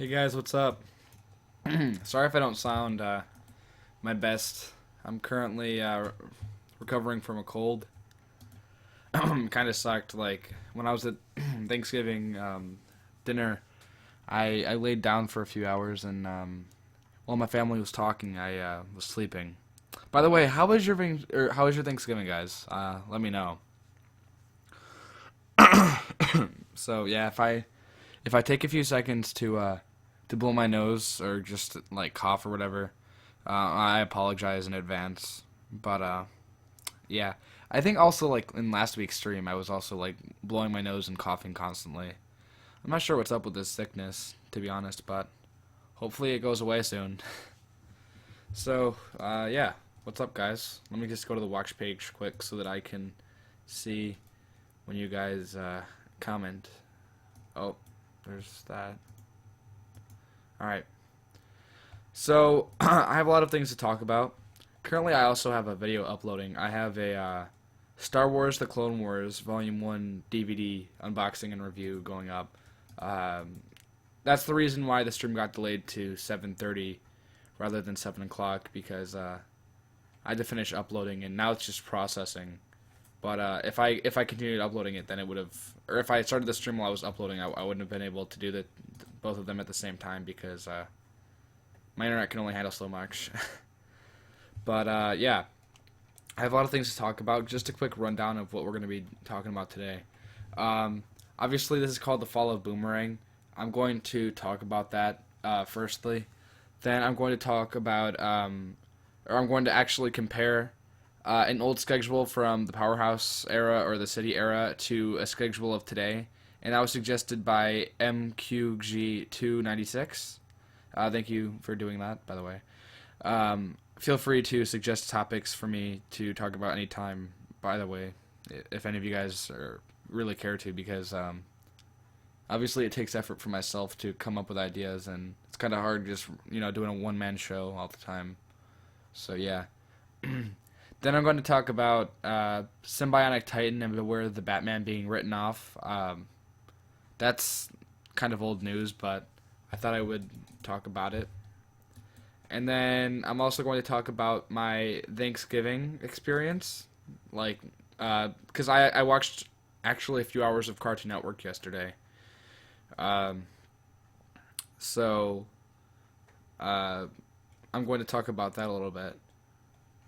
Hey guys, what's up? Sorry if I don't sound my best. I'm currently recovering from a cold. Kind of sucked. Like when I was at Thanksgiving dinner, I laid down for a few hours, and while my family was talking, I was sleeping. By the way, how was your Thanksgiving, guys? Let me know. So yeah, if I take a few seconds to blow my nose or just like cough or whatever, I apologize in advance. But yeah, I think also like in last week's stream, I was also like blowing my nose and coughing constantly. I'm not sure what's up with this sickness, to be honest, but hopefully it goes away soon. So yeah, what's up, guys? Let me just go to the watch page quick so that I can see when you guys comment. Oh, there's that. All right. So I have a lot of things to talk about. Currently, I also have a video uploading. I have a Star Wars: The Clone Wars Volume 1 DVD unboxing and review going up. Um, that's the reason why the stream got delayed to 7:30 rather than 7 o'clock because I had to finish uploading and now it's just processing. But if I continued uploading it, then it would have, or if I started the stream while I was uploading, I wouldn't have been able to do both of them at the same time because my internet can only handle so much. But yeah, I have a lot of things to talk about. Just a quick rundown of what we're going to be talking about today. Obviously, this is called the Fall of Boomerang. I'm going to talk about that firstly. Then I'm going to talk about, or I'm going to actually compare an old schedule from the Powerhouse era or the City era to a schedule of today. And that was suggested by MQG296. Thank you for doing that, by the way. Feel free to suggest topics for me to talk about anytime, by the way, if any of you guys really care to, because obviously it takes effort for myself to come up with ideas, and it's kind of hard just, doing a one-man show all the time. So, yeah. Then I'm going to talk about Symbiotic Titan and Beware of the Batman being written off. That's kind of old news, but I thought I would talk about it. And then I'm also going to talk about my Thanksgiving experience, like, because I watched actually a few hours of Cartoon Network yesterday. Um, so I'm going to talk about that a little bit.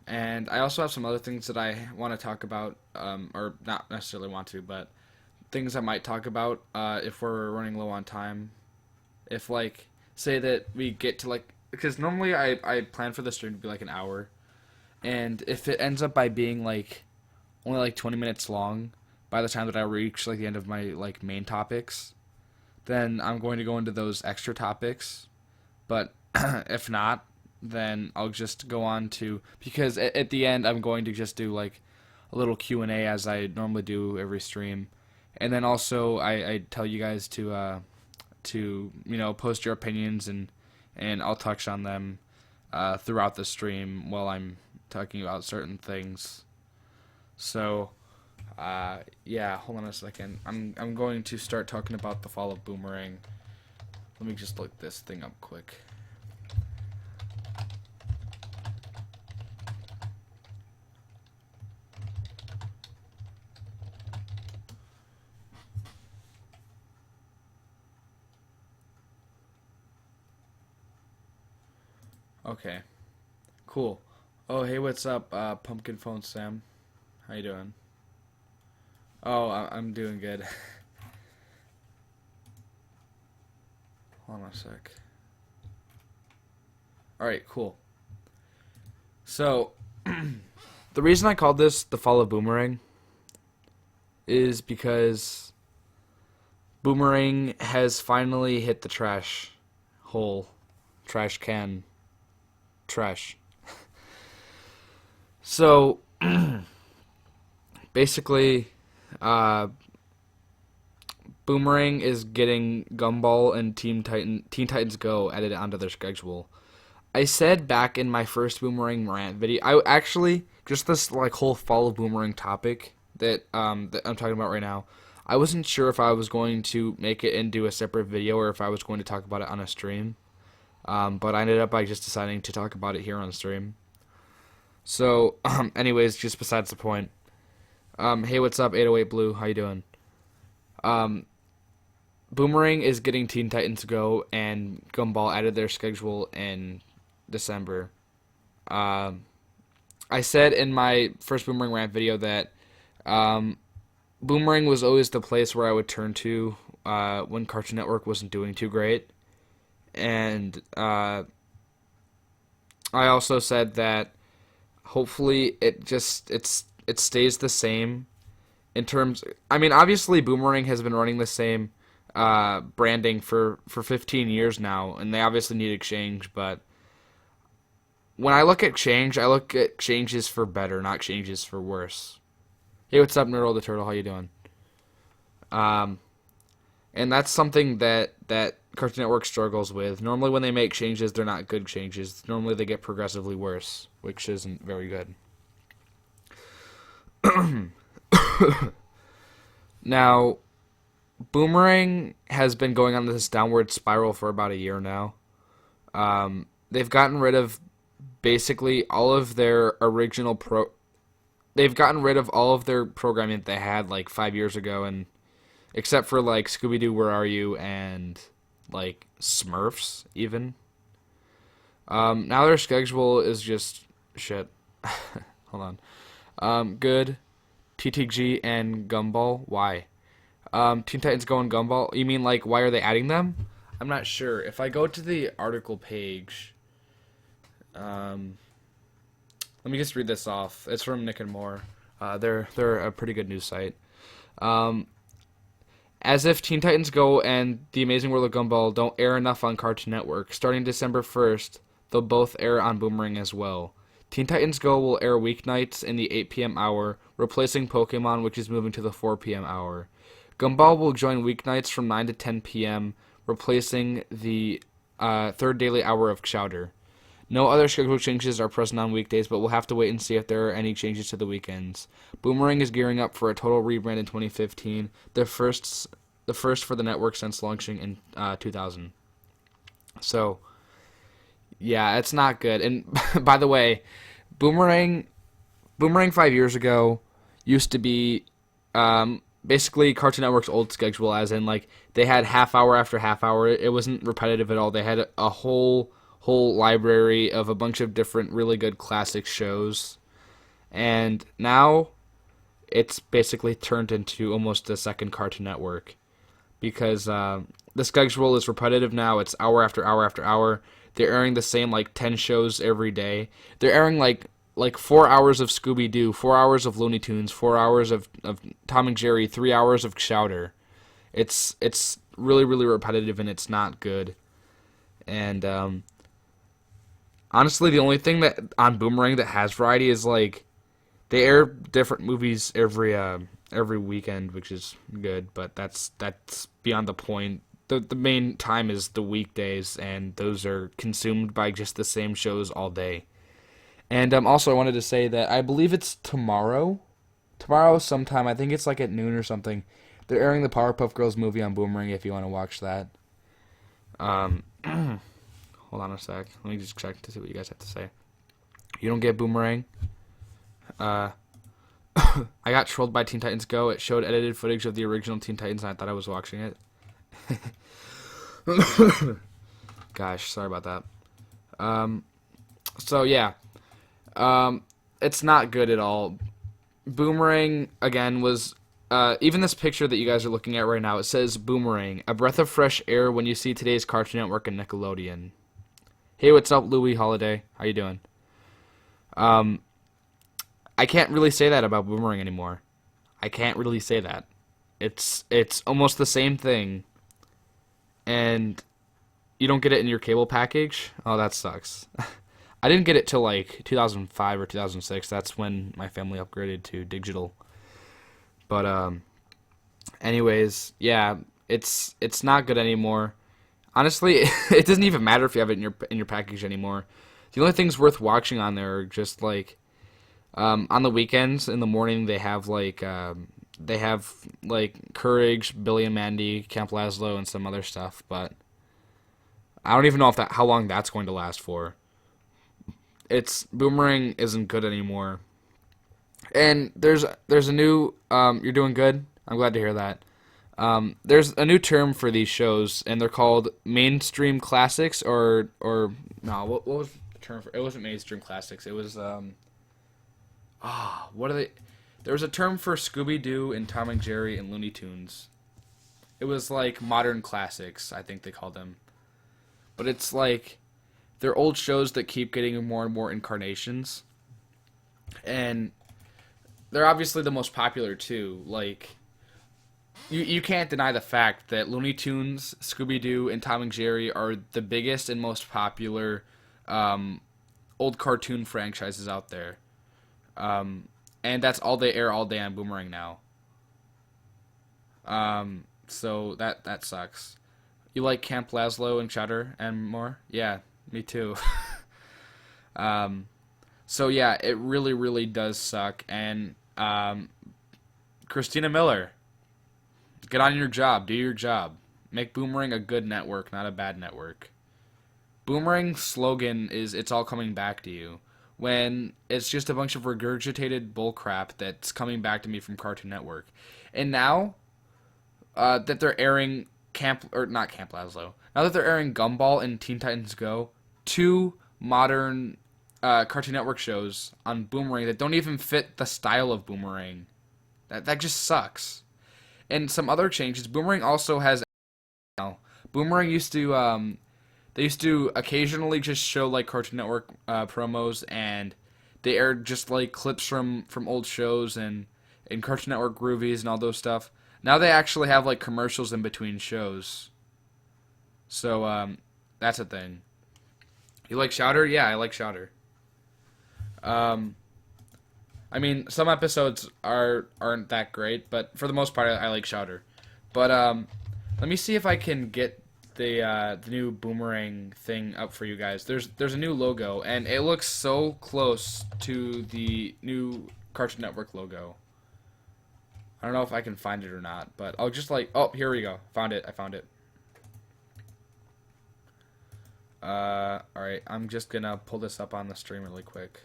And I also have some other things that I want to talk about, or not necessarily want to, but things I might talk about if we're running low on time. If, like, say that we get to, like, because normally I plan for the stream to be like an hour, and if it ends up by being like only like 20 minutes long by the time that I reach like the end of my like main topics, then I'm going to go into those extra topics. But if not, then I'll just go on to, because at the end I'm going to just do like a little Q&A as I normally do every stream, and then also I tell you guys to post your opinions, and I'll touch on them throughout the stream while I'm talking about certain things. So, yeah, hold on a second. I'm going to start talking about the Fall of Boomerang. Let me just look this thing up quick. Okay, cool. Oh, hey, what's up, Pumpkin Phone Sam? How you doing? Oh, I'm doing good. Hold on a sec. Alright, cool. So, the reason I called this the Fall of Boomerang is because Boomerang has finally hit the trash hole, trash can, trash. So, basically, uh, Boomerang is getting Gumball and Teen Titans Go added onto their schedule. I said back in my first Boomerang rant video, I actually just this like whole Fall of Boomerang topic that I'm talking about right now. I wasn't sure if I was going to make it into a separate video or if I was going to talk about it on a stream. But I ended up by just deciding to talk about it here on stream. So, anyways, just besides the point. Hey, what's up, 808 Blue? How you doing? Boomerang is getting Teen Titans Go, and Gumball added their schedule in December. I said in my first Boomerang rant video that Boomerang was always the place where I would turn to when Cartoon Network wasn't doing too great. And I also said that hopefully it stays the same in terms. I mean, obviously Boomerang has been running the same branding for 15 years now, and they obviously need exchange. But when I look at change, I look at changes for better, not changes for worse. Hey, what's up, Neural the Turtle? How you doing? And that's something that Cartoon Network struggles with. Normally when they make changes, they're not good changes. Normally they get progressively worse, which isn't very good. Now, Boomerang has been going on this downward spiral for about a year now. They've gotten rid of basically all of their original They've gotten rid of all of their programming that they had like 5 years ago, and except for like Scooby-Doo, Where Are You, and like Smurfs even. Now their schedule is just shit. Hold on. Good. TTG and Gumball. Why? Teen Titans Go and Gumball. You mean like why are they adding them? I'm not sure. If I go to the article page, let me just read this off. It's from Nick and More. They're a pretty good news site. As if Teen Titans Go and The Amazing World of Gumball don't air enough on Cartoon Network, starting December 1st, they'll both air on Boomerang as well. Teen Titans Go will air weeknights in the 8 p.m. hour, replacing Pokemon, which is moving to the 4 p.m. hour. Gumball will join weeknights from 9 to 10 p.m., replacing the third daily hour of Chowder. No other schedule changes are present on weekdays, but we'll have to wait and see if there are any changes to the weekends. Boomerang is gearing up for a total rebrand in 2015, the first for the network since launching in 2000. So, yeah, it's not good. And by the way, Boomerang 5 years ago used to be basically Cartoon Network's old schedule, as in like they had half hour after half hour. It wasn't repetitive at all. They had a whole library of a bunch of different really good classic shows, and now it's basically turned into almost a second Cartoon Network because the schedule is repetitive now. It's hour after hour after hour. They're airing the same like 10 shows every day. They're airing like 4 hours of Scooby-Doo, 4 hours of Looney Tunes, 4 hours of Tom and Jerry, 3 hours of Chowder. It's really, really repetitive, and it's not good. And honestly, the only thing that on Boomerang that has variety is like they air different movies every weekend, which is good, but that's beyond the point. The main time is the weekdays, and those are consumed by just the same shows all day. And also, I wanted to say that I believe it's tomorrow sometime. I think it's like at noon or something. They're airing the Powerpuff Girls movie on Boomerang if you want to watch that. Hold on a sec. Let me just check to see what you guys have to say. You don't get Boomerang? I got trolled by Teen Titans Go. It showed edited footage of the original Teen Titans, and I thought I was watching it. Gosh, sorry about that. So, yeah. It's not good at all. Boomerang, again, was... even this picture that you guys are looking at right now, it says Boomerang, a breath of fresh air when you see today's Cartoon Network and Nickelodeon. Hey, what's up, Louie Holiday? How you doing? I can't really say that about Boomerang anymore. I can't really say that. It's almost the same thing, and you don't get it in your cable package? Oh, that sucks. I didn't get it till like 2005 or 2006. That's when my family upgraded to digital. But anyways, yeah, it's not good anymore. Honestly, it doesn't even matter if you have it in your package anymore. The only things worth watching on there are just like on the weekends in the morning they have like They have like Courage, Billy and Mandy, Camp Lazlo, and some other stuff, but I don't even know if that how long that's going to last for. It's Boomerang isn't good anymore, and there's a new you're doing good. I'm glad to hear that. There's a new term for these shows, and they're called mainstream classics, or no, what was the term for? It wasn't mainstream classics. It was what are they? There was a term for Scooby Doo and Tom and Jerry and Looney Tunes. It was like modern classics, I think they called them. But it's like they're old shows that keep getting more and more incarnations, and they're obviously the most popular too. Like you can't deny the fact that Looney Tunes, Scooby Doo, and Tom and Jerry are the biggest and most popular um, old cartoon franchises out there. And that's all they air all day on Boomerang now. So that sucks. You like Camp Lazlo and Cheddar and more? Yeah, me too. um, so yeah, it really really does suck. And Christina Miller, get on your job, do your job, make Boomerang a good network, not a bad network. Boomerang's slogan is "It's all coming back to you," when it's just a bunch of regurgitated bullcrap that's coming back to me from Cartoon Network. And now that they're airing not Camp Lazlo, now that they're airing Gumball and Teen Titans Go, two modern Cartoon Network shows on Boomerang that don't even fit the style of Boomerang, that just sucks. And some other changes. Boomerang also has now. Boomerang used to they used to occasionally just show like Cartoon Network promos, and they aired just like clips from old shows and Cartoon Network Groovies and all those stuff. Now they actually have like commercials in between shows. So that's a thing. You like Shouter? Yeah, I like Shouter. Um, I mean, some episodes aren't that great, but for the most part, I like Shouter. But let me see if I can get the new Boomerang thing up for you guys. There's a new logo, and it looks so close to the new Cartoon Network logo. I don't know if I can find it or not, but I'll just like, oh, here we go. Found it. I found it. Alright, I'm just gonna pull this up on the stream really quick.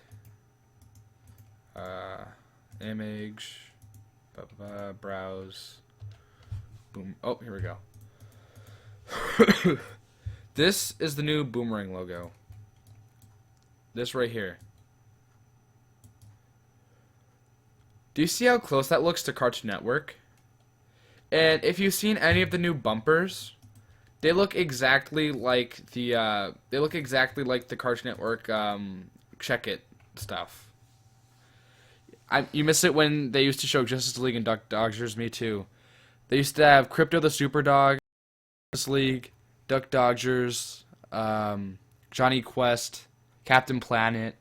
Image, browse, boom. Oh, here we go. This is the new Boomerang logo. This right here. Do you see how close that looks to Cartoon Network? And if you've seen any of the new bumpers, they look exactly like the Cartoon Network Check It stuff. You miss it when they used to show Justice League and Duck Dodgers. Me too. They used to have Crypto the Super Dog, Justice League, Duck Dodgers, Johnny Quest, Captain Planet,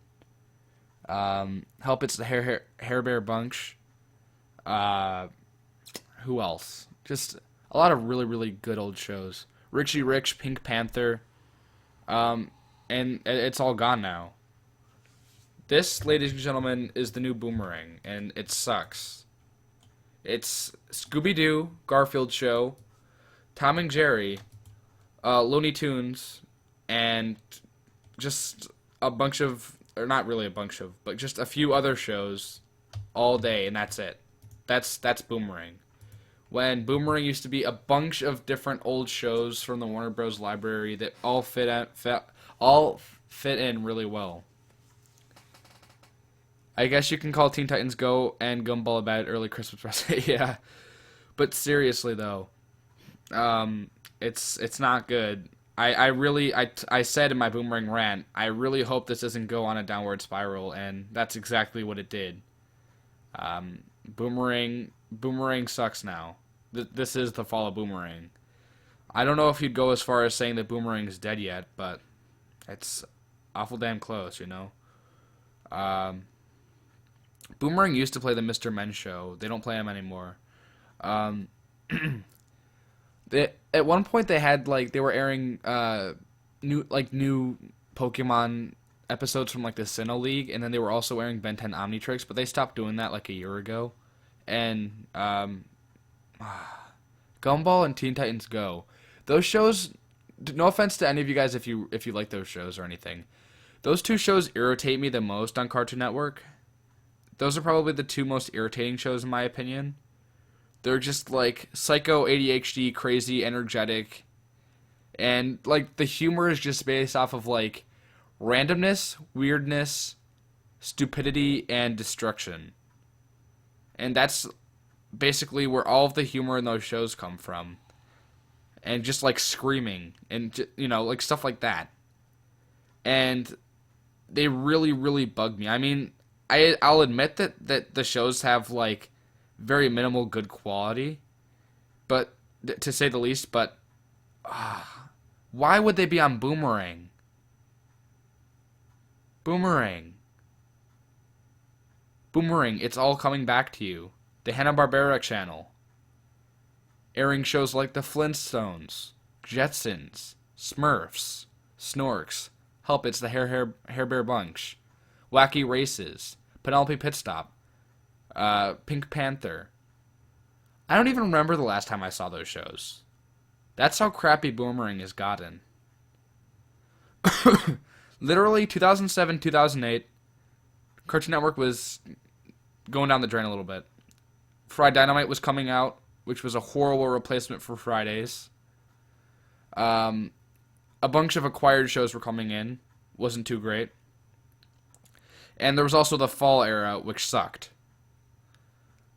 Help It's the Hair Bear Bunch. Who else? Just a lot of really really good old shows. Richie Rich, Pink Panther, and it's all gone now. This, ladies and gentlemen, is the new Boomerang, and it sucks. It's Scooby-Doo, Garfield Show, Tom and Jerry, Looney Tunes, and just a bunch of, or not really a bunch of, but just a few other shows all day, and that's it. That's Boomerang. When Boomerang used to be a bunch of different old shows from the Warner Bros. Library that all fit in really well. I guess you can call Teen Titans Go and Gumball a bad early Christmas present. Yeah, but seriously though, it's not good. I said in my Boomerang rant, I really hope this doesn't go on a downward spiral, and that's exactly what it did. Boomerang sucks now. This is the fall of Boomerang. I don't know if you'd go as far as saying that Boomerang is dead yet, but it's awful damn close, you know. Boomerang used to play the Mr. Men show. They don't play him anymore. At one point they had they were airing new Pokemon episodes from like the Sinnoh League, and then they were also airing Ben 10 Omnitrix, but they stopped doing that like a year ago. and Gumball and Teen Titans Go. Those shows, no offense to any of you guys if you like those shows or anything, those two shows irritate me the most on Cartoon Network. Those are probably the two most irritating shows in my opinion. They're just like psycho ADHD, crazy, energetic, and like the humor is just based off of like randomness, weirdness, stupidity, and destruction. And that's basically where all of the humor in those shows come from. And just like screaming and like stuff like that. And they really, really bug me. I mean, I'll admit that the shows have like very minimal good quality, but to say the least. But why would they be on Boomerang? Boomerang, it's all coming back to you. The Hanna-Barbera channel, airing shows like The Flintstones, Jetsons, Smurfs, Snorks. Help! It's the Hair Bear Bunch, Wacky Races, Penelope Pitstop, Pink Panther. I don't even remember the last time I saw those shows. That's how crappy Boomerang has gotten. Literally, 2007, 2008, Cartoon Network was going down the drain a little bit. Friday Dynamite was coming out, which was a horrible replacement for Fridays. A bunch of acquired shows were coming in. Wasn't too great. And there was also the fall era, which sucked.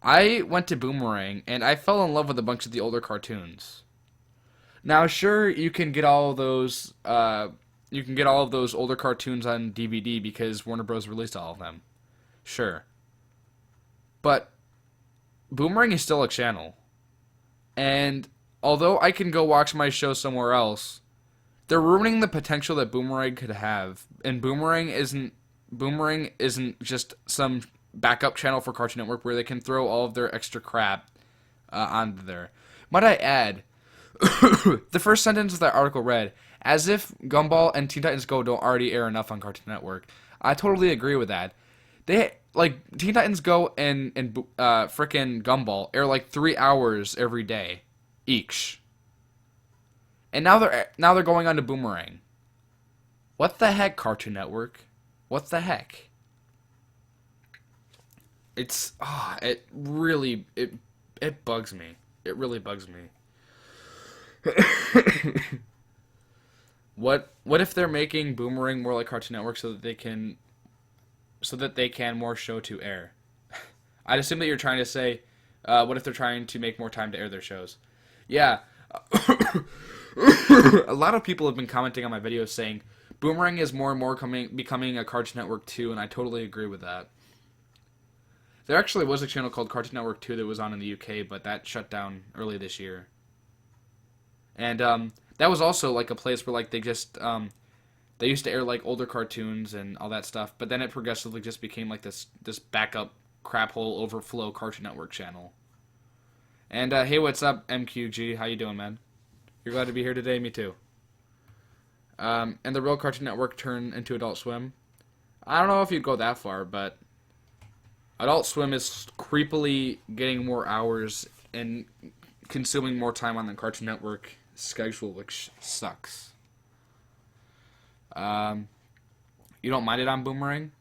I went to Boomerang, and I fell in love with a bunch of the older cartoons. Now, sure, you can get all of those older cartoons on DVD because Warner Bros. Released all of them. Sure. But Boomerang is still a channel. And although I can go watch my show somewhere else, they're ruining the potential that Boomerang could have. And Boomerang isn't just some backup channel for Cartoon Network where they can throw all of their extra crap onto there. Might I add, the first sentence of that article read, as if Gumball and Teen Titans Go don't already air enough on Cartoon Network. I totally agree with that. They like Teen Titans Go and frickin' Gumball air like 3 hours every day each. And now they're going on to Boomerang. What the heck, Cartoon Network? What the heck? It bugs me. It really bugs me. What if they're making Boomerang more like Cartoon Network so that they can more show to air? I'd assume that you're trying to say, what if they're trying to make more time to air their shows? Yeah. A lot of people have been commenting on my videos saying Boomerang is more and more becoming a Cartoon Network 2, and I totally agree with that. There actually was a channel called Cartoon Network 2 that was on in the UK, but that shut down early this year. And that was also like a place where like they just they used to air like older cartoons and all that stuff, but then it progressively just became like this backup crap hole overflow Cartoon Network channel. And hey, what's up, MQG? How you doing, man? You're glad to be here today? Me too. And the real Cartoon Network turned into Adult Swim. I don't know if you'd go that far, but Adult Swim is creepily getting more hours and consuming more time on the Cartoon Network schedule, which sucks. You don't mind it on Boomerang?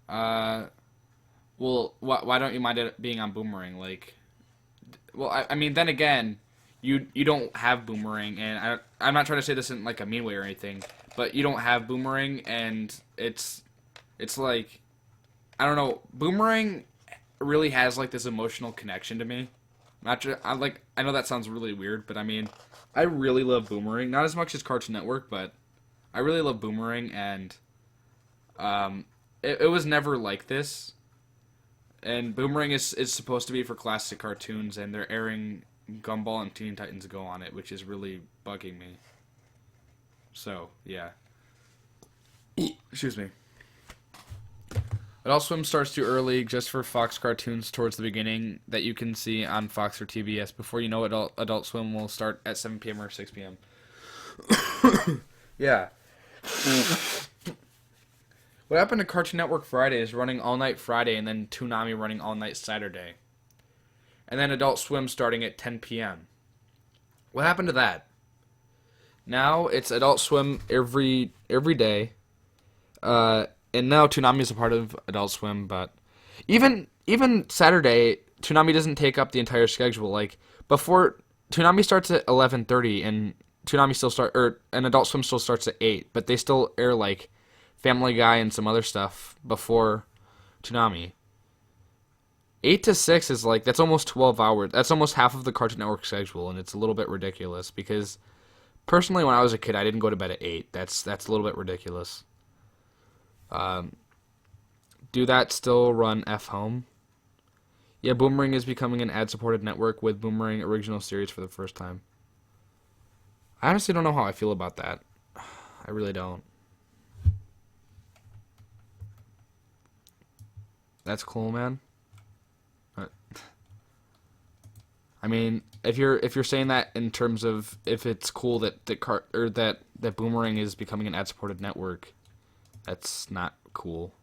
Well, why don't you mind it being on Boomerang? Like, well, I mean, then again, you don't have Boomerang, and I'm not trying to say this in like a mean way or anything, but you don't have Boomerang, and it's like, I don't know, Boomerang really has like this emotional connection to me. I know that sounds really weird, but I mean, I really love Boomerang. Not as much as Cartoon Network, but I really love Boomerang, and it was never like this. And Boomerang is supposed to be for classic cartoons, and they're airing Gumball and Teen Titans Go on it, which is really bugging me. So, yeah. Excuse me. Adult Swim starts too early just for Fox cartoons towards the beginning that you can see on Fox or TBS. Before you know it, Adult Swim will start at 7 p.m. or 6 p.m. Yeah. What happened to Cartoon Network Fridays running all night Friday and then Toonami running all night Saturday? And then Adult Swim starting at 10 p.m. What happened to that? Now it's Adult Swim every day. And now Toonami is a part of Adult Swim, but even Saturday, Toonami doesn't take up the entire schedule. Like before, Toonami starts at 11:30, and Adult Swim still starts at 8, but they still air like Family Guy and some other stuff before Toonami. 8 to 6 is like, that's almost 12 hours. That's almost half of the Cartoon Network schedule, and it's a little bit ridiculous because personally, when I was a kid, I didn't go to bed at 8. That's a little bit ridiculous. Do that still run F Home? Yeah, Boomerang is becoming an ad-supported network with Boomerang original series for the first time. I honestly don't know how I feel about that. I really don't. That's cool, man. I mean, if you're saying that in terms of if it's cool that that Boomerang is becoming an ad-supported network, that's not cool.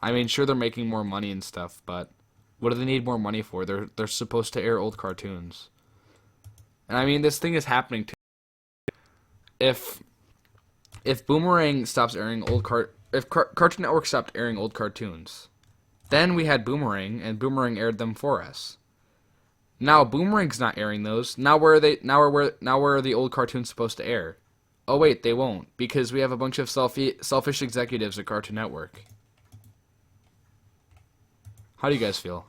I mean, sure they're making more money and stuff, but what do they need more money for? They're supposed to air old cartoons. And I mean, this thing is happening too. If Boomerang stops airing Cartoon Network stopped airing old cartoons, then we had Boomerang, and Boomerang aired them for us. Now Boomerang's not airing those. Now where are the old cartoons supposed to air? Oh wait, they won't, because we have a bunch of selfish executives at Cartoon Network. How do you guys feel?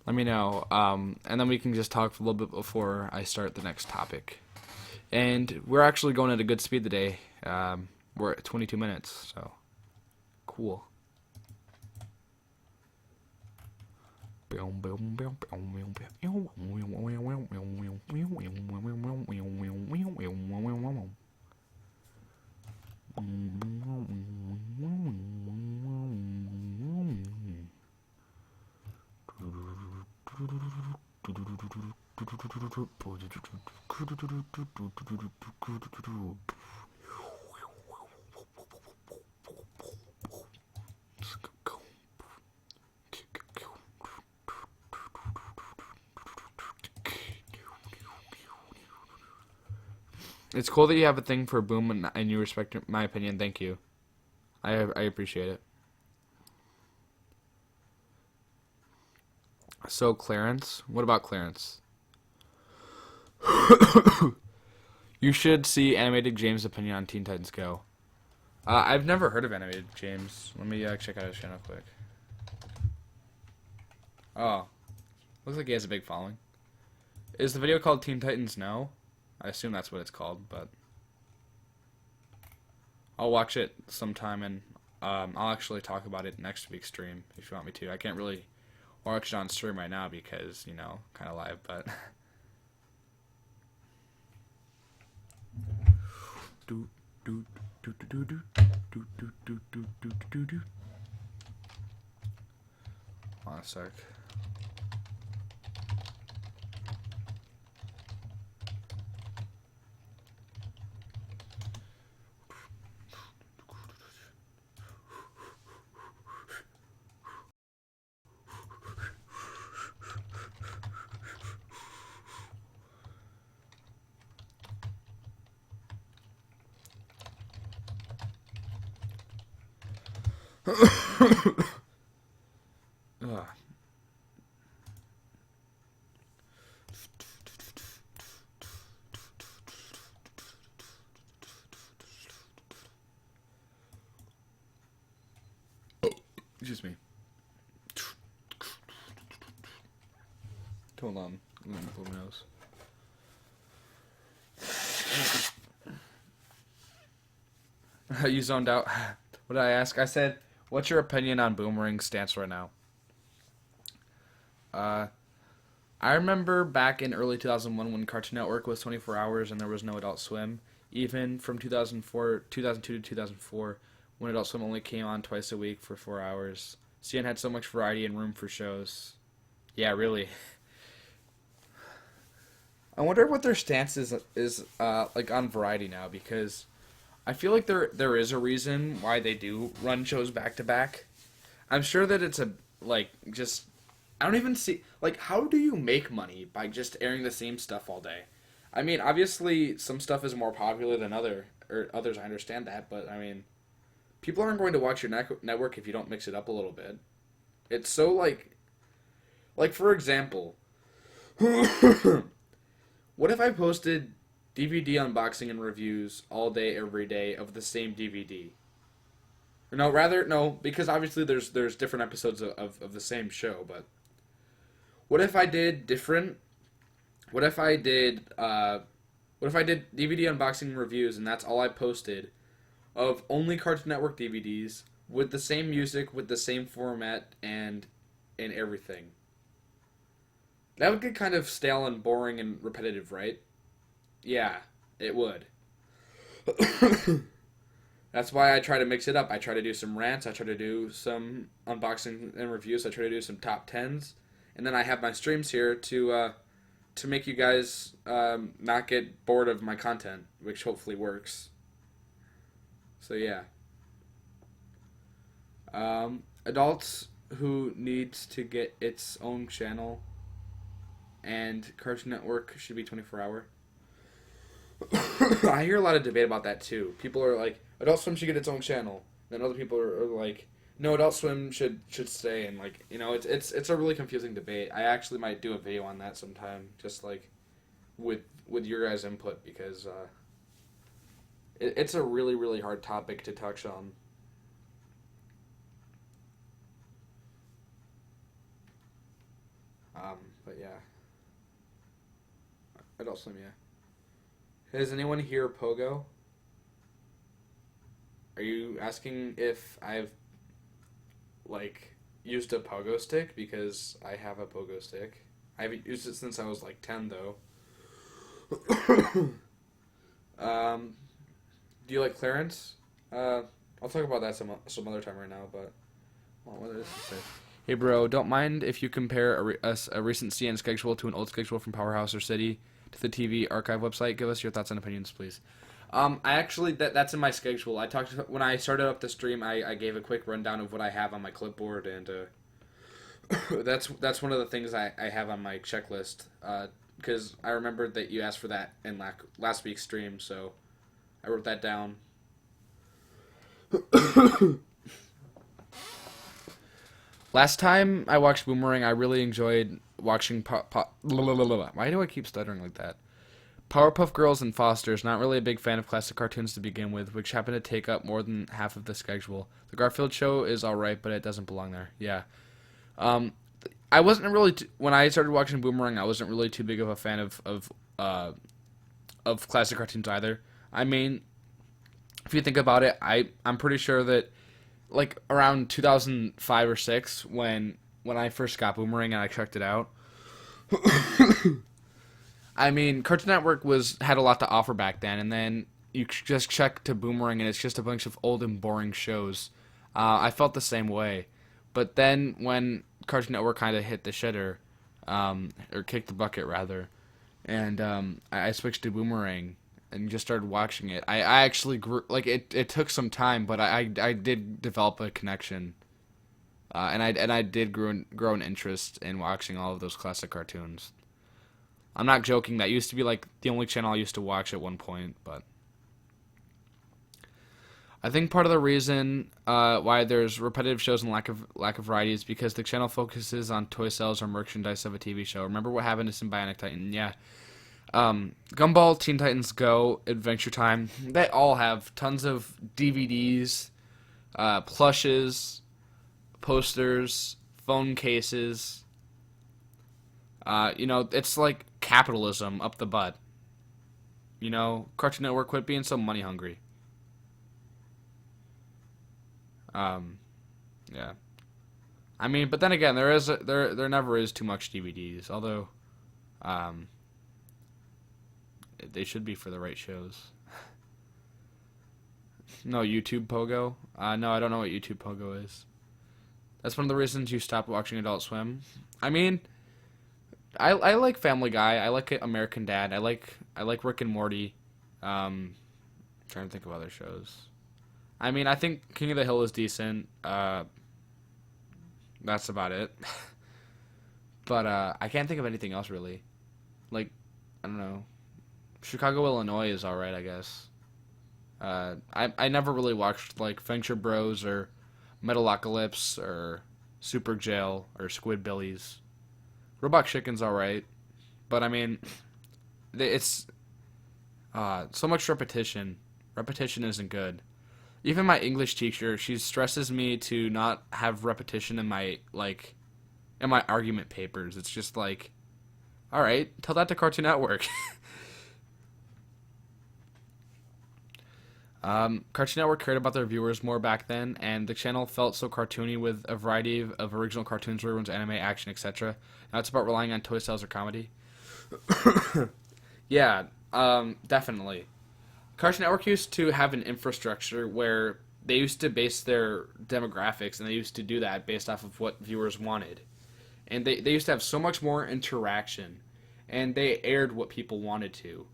Let me know, and then we can just talk a little bit before I start the next topic. And we're actually going at a good speed today. We're at 22 minutes, so cool. It's cool that you have a thing for Boom and you respect my opinion. Thank you. I appreciate it. So Clarence, what about Clarence? You should see Animated James' opinion on Teen Titans Go. I've never heard of Animated James. Let me check out his channel quick. Oh, looks like he has a big following. Is the video called Teen Titans No? I assume that's what it's called, but I'll watch it sometime, and I'll actually talk about it next week's stream if you want me to. I can't really watch it on stream right now because, you know, kind of live, but hold on a sec. Ugh. Excuse me. Hold on. Let me blow my nose. You zoned out. What did I ask? I said, what's your opinion on Boomerang's stance right now? I remember back in early 2001 when Cartoon Network was 24 hours and there was no Adult Swim. Even from 2002 to 2004, when Adult Swim only came on twice a week for 4 hours. CN had so much variety and room for shows. Yeah, really. I wonder what their stance is like on Variety now, because I feel like there is a reason why they do run shows back to back. I'm sure that it's a like just I don't even see like how do you make money by just airing the same stuff all day? I mean, obviously some stuff is more popular than others. I understand that, but I mean, people aren't going to watch your network if you don't mix it up a little bit. It's so like for example, what if I posted DVD unboxing and reviews all day every day of the same DVD? Or no, rather no, because obviously there's different episodes of the same show, but what if I did different? What if I did what if I did DVD unboxing and reviews and that's all I posted of only Cartoon Network DVDs with the same music, with the same format and everything? That would get kind of stale and boring and repetitive, right? Yeah, it would. That's why I try to mix it up. I try to do some rants. I try to do some unboxing and reviews. I try to do some top tens, and then I have my streams here to make you guys not get bored of my content, which hopefully works. So yeah, adults who needs to get its own channel, and Cartoon Network should be 24-hour. I hear a lot of debate about that too. People are like, Adult Swim should get its own channel. Then other people are like, no, Adult Swim should stay. And like, it's a really confusing debate. I actually might do a video on that sometime, just like with your guys' input, because it's a really really hard topic to touch on. But yeah, Adult Swim, yeah. Has anyone here Pogo? Are you asking if I've like used a pogo stick? Because I have a pogo stick. I haven't used it since I was like 10 though. um, do you like Clarence? I'll talk about that some other time right now. But what is this to say? Hey bro, don't mind if you compare a recent CN schedule to an old schedule from Powerhouse or City to the TV archive website. Give us your thoughts and opinions, please. I actually that's in my schedule. I talked when I started up the stream. I gave a quick rundown of what I have on my clipboard, and that's one of the things I have on my checklist. Because I remembered that you asked for that in last week's stream, so I wrote that down. Last time I watched Boomerang, I really enjoyed watching Why do I keep stuttering like that? Powerpuff Girls and Foster's. Not really a big fan of classic cartoons to begin with, which happen to take up more than half of the schedule. The Garfield Show is alright, but it doesn't belong there. Yeah. I wasn't really when I started watching Boomerang. I wasn't really too big of a fan of classic cartoons either. I mean, if you think about it, I'm pretty sure that like around 2005 or 6 when I first got Boomerang and I checked it out. I mean, Cartoon Network had a lot to offer back then, and then you just check to Boomerang, and it's just a bunch of old and boring shows. I felt the same way, but then when Cartoon Network kind of hit the shitter, or kicked the bucket rather, and I switched to Boomerang and just started watching it. I actually grew it took some time, but I did develop a connection, and I did grow an interest in watching all of those classic cartoons. I'm not joking. That used to be like the only channel I used to watch at one point, but I think part of the reason why there's repetitive shows and lack of variety is because the channel focuses on toy sales or merchandise of a TV show. Remember what happened to Symbiotic Titan? Yeah. Gumball, Teen Titans Go, Adventure Time. They all have tons of DVDs, plushes, posters, phone cases. It's like capitalism up the butt. Cartoon Network, quit being so money hungry. Yeah. I mean, but then again, there never is too much DVDs. Although, they should be for the right shows. No, YouTube Pogo. No, I don't know what YouTube Pogo is. That's one of the reasons you stopped watching Adult Swim. I mean, I like Family Guy. I like American Dad. I like Rick and Morty. Trying to think of other shows. I mean, I think King of the Hill is decent. That's about it. But I can't think of anything else really. Like, I don't know. Chicago, Illinois is alright, I guess. I never really watched like Venture Bros or Metalocalypse or Super Jail or Squidbillies. Robot Chicken's alright, but I mean, it's so much repetition. Repetition isn't good. Even my English teacher, she stresses me to not have repetition in my argument papers. It's just like, all right, tell that to Cartoon Network. Cartoon Network cared about their viewers more back then, and the channel felt so cartoony with a variety of original cartoons, reruns, anime, action, etc. Now it's about relying on toy sales or comedy. Yeah, definitely. Cartoon Network used to have an infrastructure where they used to base their demographics, and they used to do that based off of what viewers wanted. And they used to have so much more interaction, and they aired what people wanted to.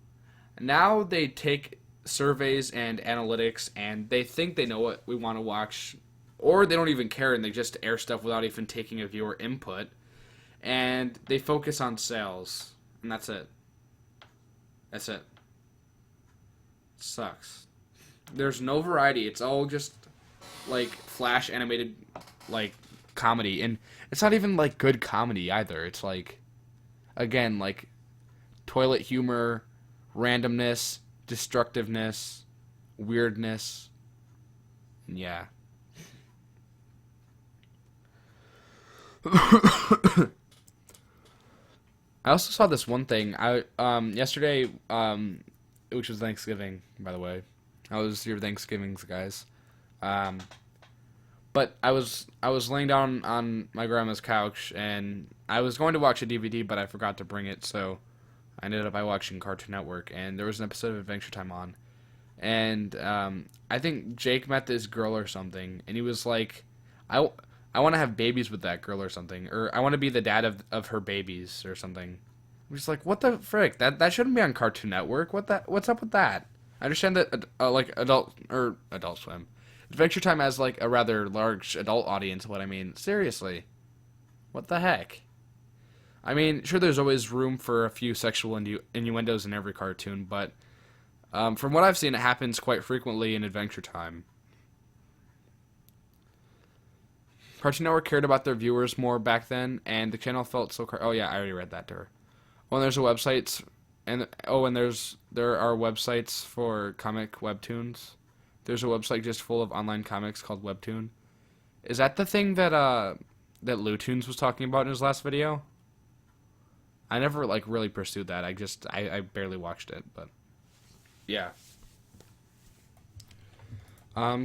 Now they take surveys and analytics, and they think they know what we want to watch, or they don't even care, and they just air stuff without even taking a viewer input, and they focus on sales, and that's it. That's it. Sucks. There's no variety. It's all just like flash animated like comedy, and it's not even like good comedy either. It's like, again, like toilet humor, randomness, destructiveness, weirdness. Yeah. I also saw this one thing. Yesterday, which was Thanksgiving, by the way. How was your Thanksgivings, guys? But I was laying down on my grandma's couch, and I was going to watch a DVD, but I forgot to bring it, so I ended up by watching Cartoon Network, and there was an episode of Adventure Time on. And I think Jake met this girl or something, and he was like, I want to have babies with that girl or something, or I want to be the dad of her babies or something. I'm just like, what the frick? That shouldn't be on Cartoon Network. What's up with that? I understand that like Adult Swim, Adventure Time has like a rather large adult audience. What I mean, seriously, what the heck? I mean, sure, there's always room for a few sexual innuendos in every cartoon, but from what I've seen, it happens quite frequently in Adventure Time. Cartoon Network cared about their viewers more back then, and the channel felt so. Oh yeah, I already read that to her. Oh, and there's a website, and there are websites for comic webtoons. There's a website just full of online comics called Webtoon. Is that the thing that that Lutoons was talking about in his last video? I never like really pursued that. I barely watched it, but yeah.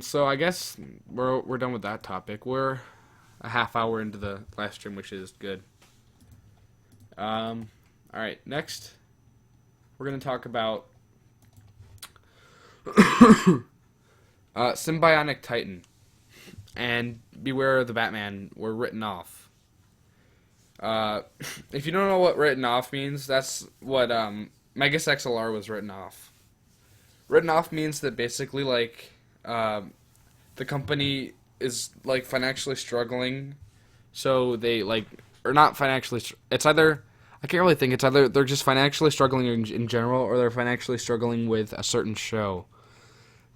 So I guess we're done with that topic. We're a half hour into the live stream, which is good. All right, next we're gonna talk about Symbiotic Titan and Beware of the Batman were written off. If you don't know what written off means, that's what Megas XLR was written off. Written off means that basically like the company is like financially struggling, so they like, or not financially. It's either, I can't really think. It's either they're just financially struggling in general, or they're financially struggling with a certain show.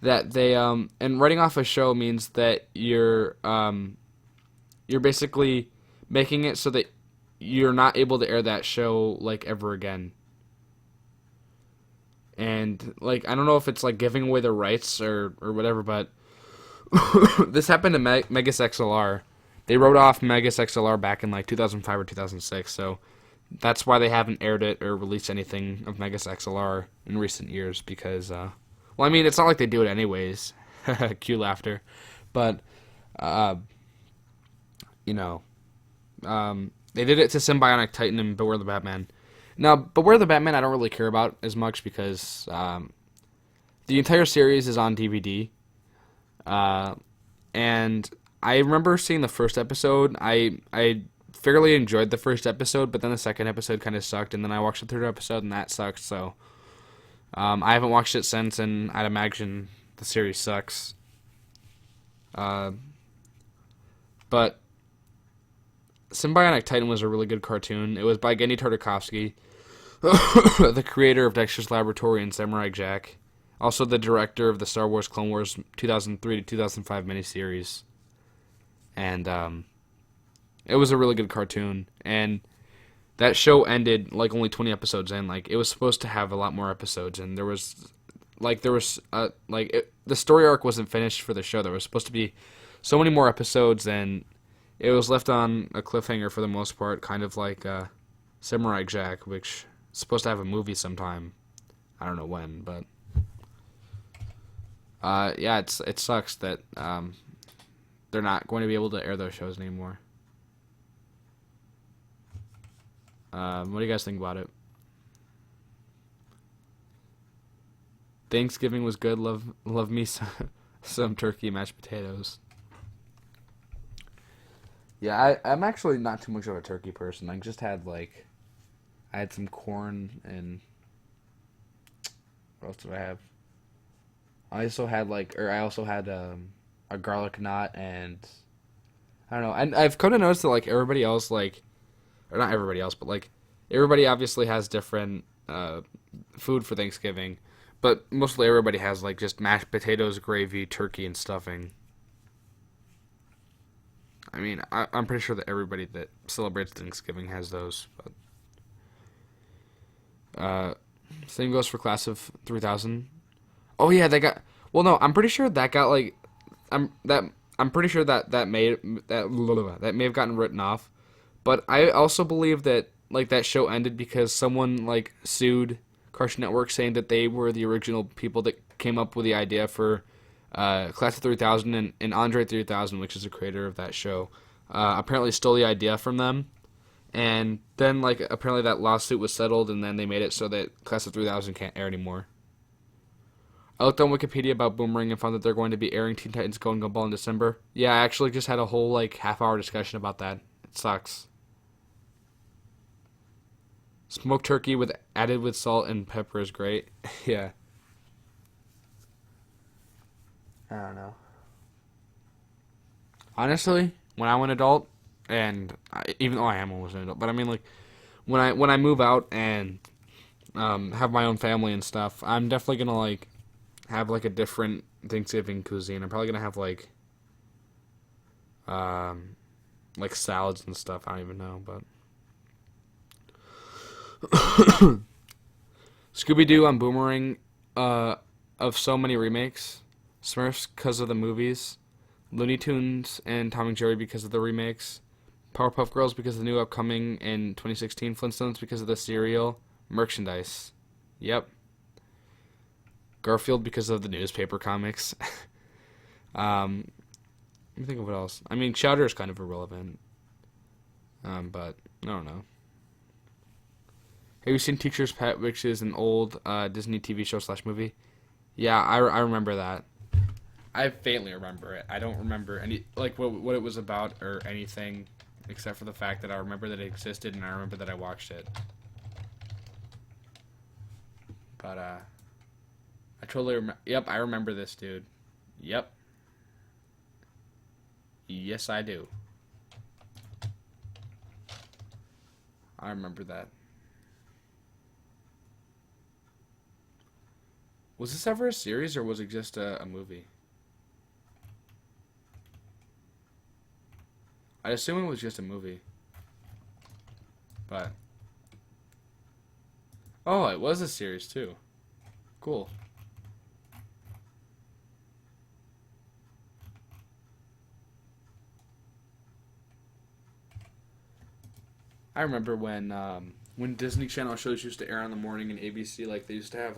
That they and writing off a show means that you're basically making it so that you're not able to air that show like ever again. And like, I don't know if it's like giving away the rights or whatever, but this happened to Megas XLR. They wrote off Megas XLR back in like 2005 or 2006, so that's why they haven't aired it or released anything of Megas XLR in recent years, because well, I mean, it's not like they do it anyways. Cue laughter. But you know, they did it to Symbiotic Titan and Beware the Batman. Now, Beware the Batman I don't really care about as much because the entire series is on DVD. And I remember seeing the first episode. I fairly enjoyed the first episode, but then the second episode kind of sucked, and then I watched the third episode, and that sucked. So I haven't watched it since, and I'd imagine the series sucks. Uh, but Symbiotic Titan was a really good cartoon. It was by Gendy Tartakovsky, the creator of Dexter's Laboratory and Samurai Jack. Also the director of the Star Wars Clone Wars 2003 to 2005 miniseries. And it was a really good cartoon. And that show ended like only 20 episodes in. Like it was supposed to have a lot more episodes, and the story arc wasn't finished for the show. There was supposed to be so many more episodes, and it was left on a cliffhanger for the most part, kind of like Samurai Jack, which is supposed to have a movie sometime. I don't know when, but yeah, it sucks that they're not going to be able to air those shows anymore. What do you guys think about it? Thanksgiving was good. Love me some turkey mashed potatoes. Yeah, I'm actually not too much of a turkey person. I just had I had some corn and what else did I have? I also had a garlic knot, and I don't know. And I've come to notice that everybody else or not everybody else, but everybody obviously has different food for Thanksgiving, but mostly everybody has just mashed potatoes, gravy, turkey, and stuffing. I mean, I'm pretty sure that everybody that celebrates Thanksgiving has those. But same goes for Class of 3000. Oh yeah, they got. Well, no, I'm pretty sure that got I'm pretty sure that may have gotten written off. But I also believe that that show ended because someone sued Cartoon Network, saying that they were the original people that came up with the idea for Class of 3000, and Andre 3000, which is the creator of that show, apparently stole the idea from them. And then apparently that lawsuit was settled, and then they made it so that Class of 3000 can't air anymore. I looked on Wikipedia about Boomerang and found that they're going to be airing Teen Titans Go and Gumball in December. Yeah, I actually just had a whole half-hour discussion about that. It sucks. Smoked turkey added with salt and pepper is great. Yeah. I don't know. Honestly, when I'm an adult, and even though I am almost an adult, but I mean when I move out and have my own family and stuff, I'm definitely gonna have a different Thanksgiving cuisine. I'm probably gonna have salads and stuff. I don't even know, but Scooby-Doo on Boomerang of so many remakes. Smurfs because of the movies. Looney Tunes and Tom and Jerry because of the remakes. Powerpuff Girls because of the new upcoming in 2016. Flintstones because of the cereal. Merchandise. Yep. Garfield because of the newspaper comics. Let me think of what else. I mean, Chowder is kind of irrelevant. But I don't know. Have you seen Teacher's Pet, which is an old Disney TV show / movie? Yeah, I remember that. I faintly remember it. I don't remember any what it was about or anything, except for the fact that I remember that it existed and I remember that I watched it. But I totally remember. Yep, I remember this dude. Yep. Yes, I do. I remember that. Was this ever a series or was it just a movie? I assume it was just a movie. But oh, it was a series too. Cool. I remember when Disney Channel shows used to air in the morning in ABC, they used to have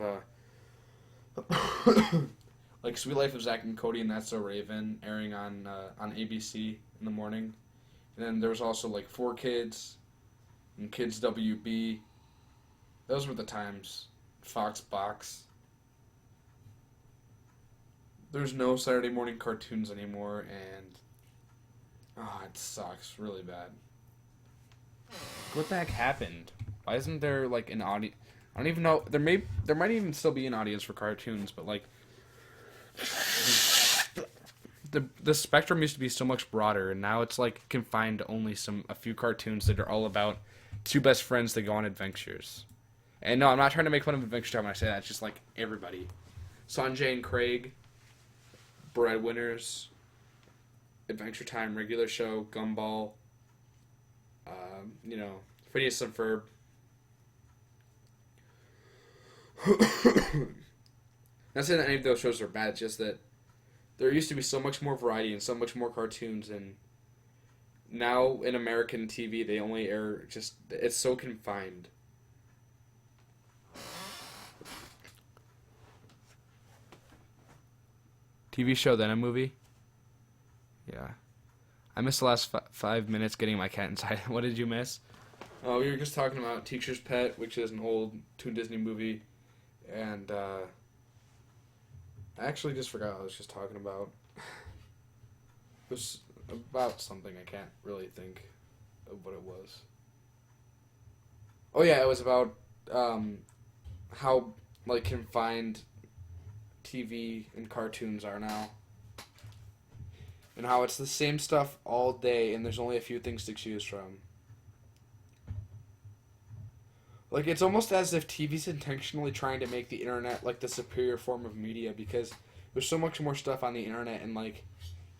Sweet Life of Zack and Cody and That's So Raven airing on ABC in the morning. And then there was also 4Kids and Kids WB. Those were the times. Fox Box. There's no Saturday morning cartoons anymore, and it sucks really bad. What the heck happened? Why isn't there like an audience? I don't even know. There might even still be an audience for cartoons, but like the spectrum used to be so much broader, and now it's like confined to only a few cartoons that are all about two best friends that go on adventures. And no, I'm not trying to make fun of Adventure Time when I say that. It's just like everybody, Sanjay and Craig, Breadwinners, Adventure Time, regular show, Gumball. Phineas and Ferb. Not saying that any of those shows are bad, it's just that there used to be so much more variety and so much more cartoons, and now in American TV they only air it's so confined. TV show, then a movie? Yeah. I missed the last 5 minutes getting my cat inside. What did you miss? Oh, we were just talking about Teacher's Pet, which is an old Toon Disney movie, and I actually just forgot what I was just talking about. It was about something. I can't really think of what it was. Oh yeah, it was about how like confined TV and cartoons are now. And how it's the same stuff all day and there's only a few things to choose from. Like, it's almost as if TV's intentionally trying to make the internet, like, the superior form of media, because there's so much more stuff on the internet, and, like,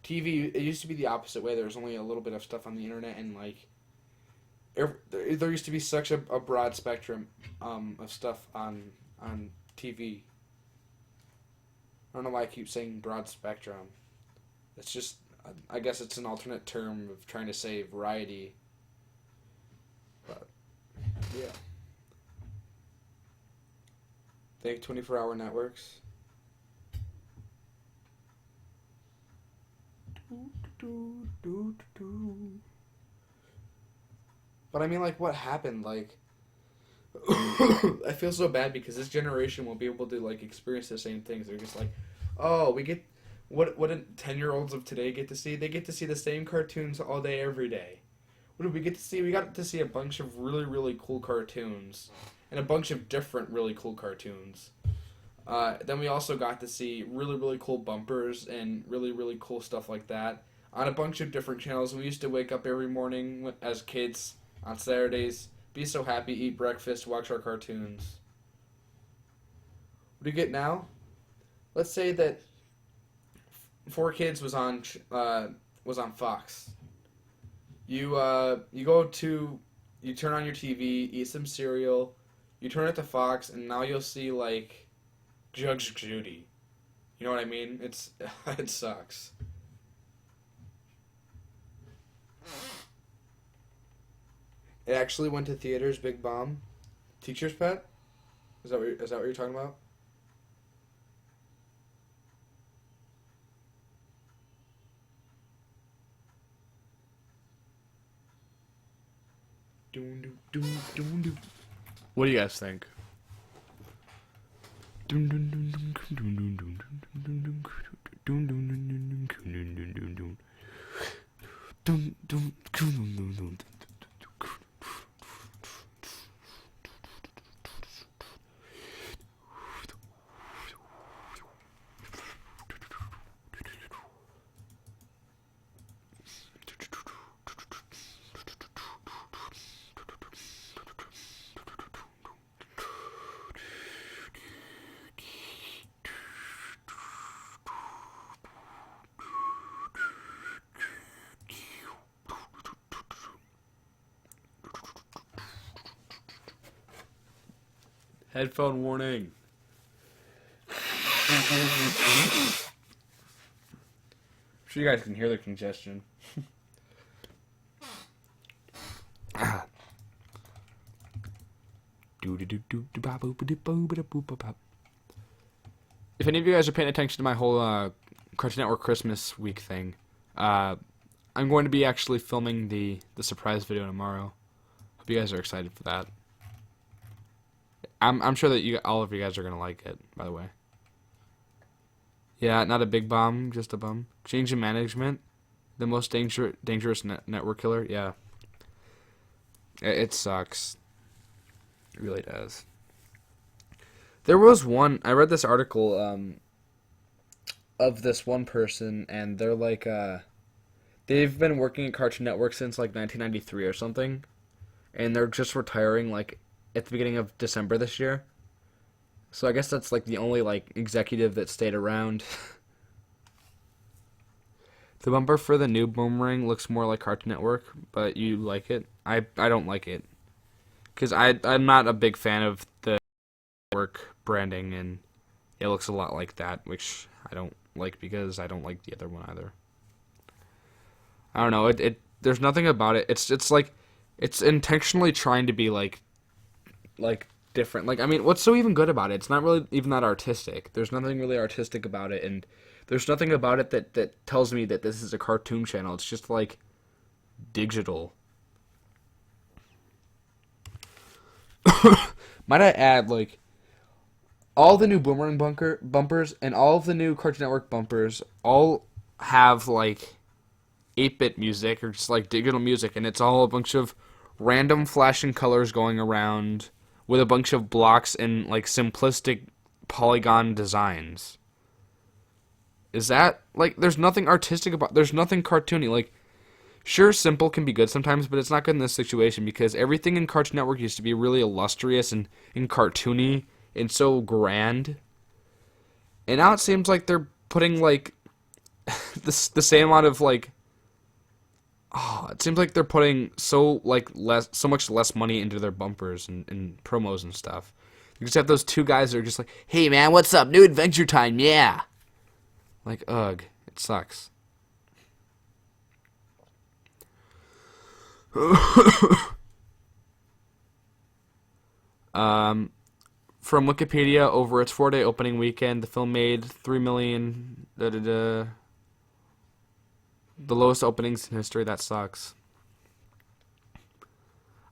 TV, it used to be the opposite way. There was only a little bit of stuff on the internet, and, like, there used to be such a broad spectrum of stuff on TV. I don't know why I keep saying broad spectrum. It's just, I guess it's an alternate term of trying to say variety. But, yeah. Thank 24-hour networks. But I mean, like, what happened? Like, I feel so bad because this generation won't be able to, like, experience the same things. They're just like, oh, we get... What 10-year-olds of today get to see? They get to see the same cartoons all day, every day. What did we get to see? We got to see a bunch of really, really cool cartoons. And a bunch of different really cool cartoons. Then we also got to see really, really cool bumpers and really, really cool stuff like that on a bunch of different channels. We used to wake up every morning as kids on Saturdays, be so happy, eat breakfast, watch our cartoons. What do you get now? Let's say that 4Kids was on Fox. You turn on your TV, eat some cereal. You turn it to Fox, and now you'll see, like, Judge Judy. You know what I mean? It sucks. It actually went to theaters, Big Bomb. Teacher's Pet? Is that what you're talking about? What do you guys think? Headphone warning. I'm sure you guys can hear the congestion. If any of you guys are paying attention to my whole Cartoon Network Christmas week thing, I'm going to be actually filming the surprise video tomorrow. Hope you guys are excited for that. I'm sure that all of you guys are gonna like it. By the way. Yeah, not a big bomb, just a bum. Change in management, the most dangerous network killer. Yeah. It sucks. It really does. There was one. I read this article of this one person, and they're like, they've been working at Cartoon Network since like 1993 or something, and they're just retiring like at the beginning of December this year. So I guess that's like the only like executive that stayed around. The bumper for the new Boomerang looks more like Cartoon Network, but you like it. I don't like it because I'm not a big fan of the work branding, and it looks a lot like that, which I don't like because I don't like the other one either. I don't know. It there's nothing about it. It's like it's intentionally trying to be like different. Like I mean, what's so even good about it? It's not really even that artistic. There's nothing really artistic about it, and there's nothing about it that tells me that this is a cartoon channel. It's just like digital. Might I add, like all the new Boomerang bunker bumpers and all of the new Cartoon Network bumpers all have like 8-bit music or just like digital music, and it's all a bunch of random flashing colors going around with a bunch of blocks and like simplistic polygon designs. Is that like there's nothing artistic about there's nothing cartoony. Like sure simple can be good sometimes, but it's not good in this situation because everything in Cartoon Network used to be really illustrious and cartoony and so grand. And now it seems like they're putting like the same amount of like it seems like they're putting so much less money into their bumpers and promos and stuff. You just have those two guys that are just like, "Hey man, what's up? New Adventure Time, yeah." Like, ugh, it sucks. um, from Wikipedia, over its 4-day opening weekend, the film made 3 million. The lowest openings in history. That sucks.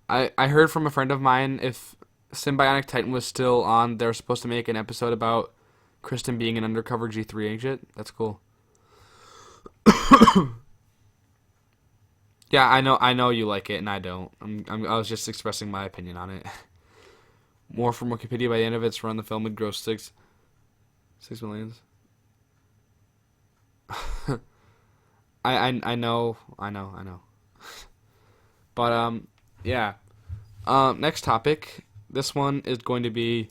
I heard from a friend of mine if Symbionic Titan was still on, they were supposed to make an episode about Kristen being an undercover G3 agent. That's cool. Yeah, I know you like it, and I don't. I was just expressing my opinion on it. More from Wikipedia. By the end of its run, the film would gross 6 millions. I know. But yeah. Next topic. This one is going to be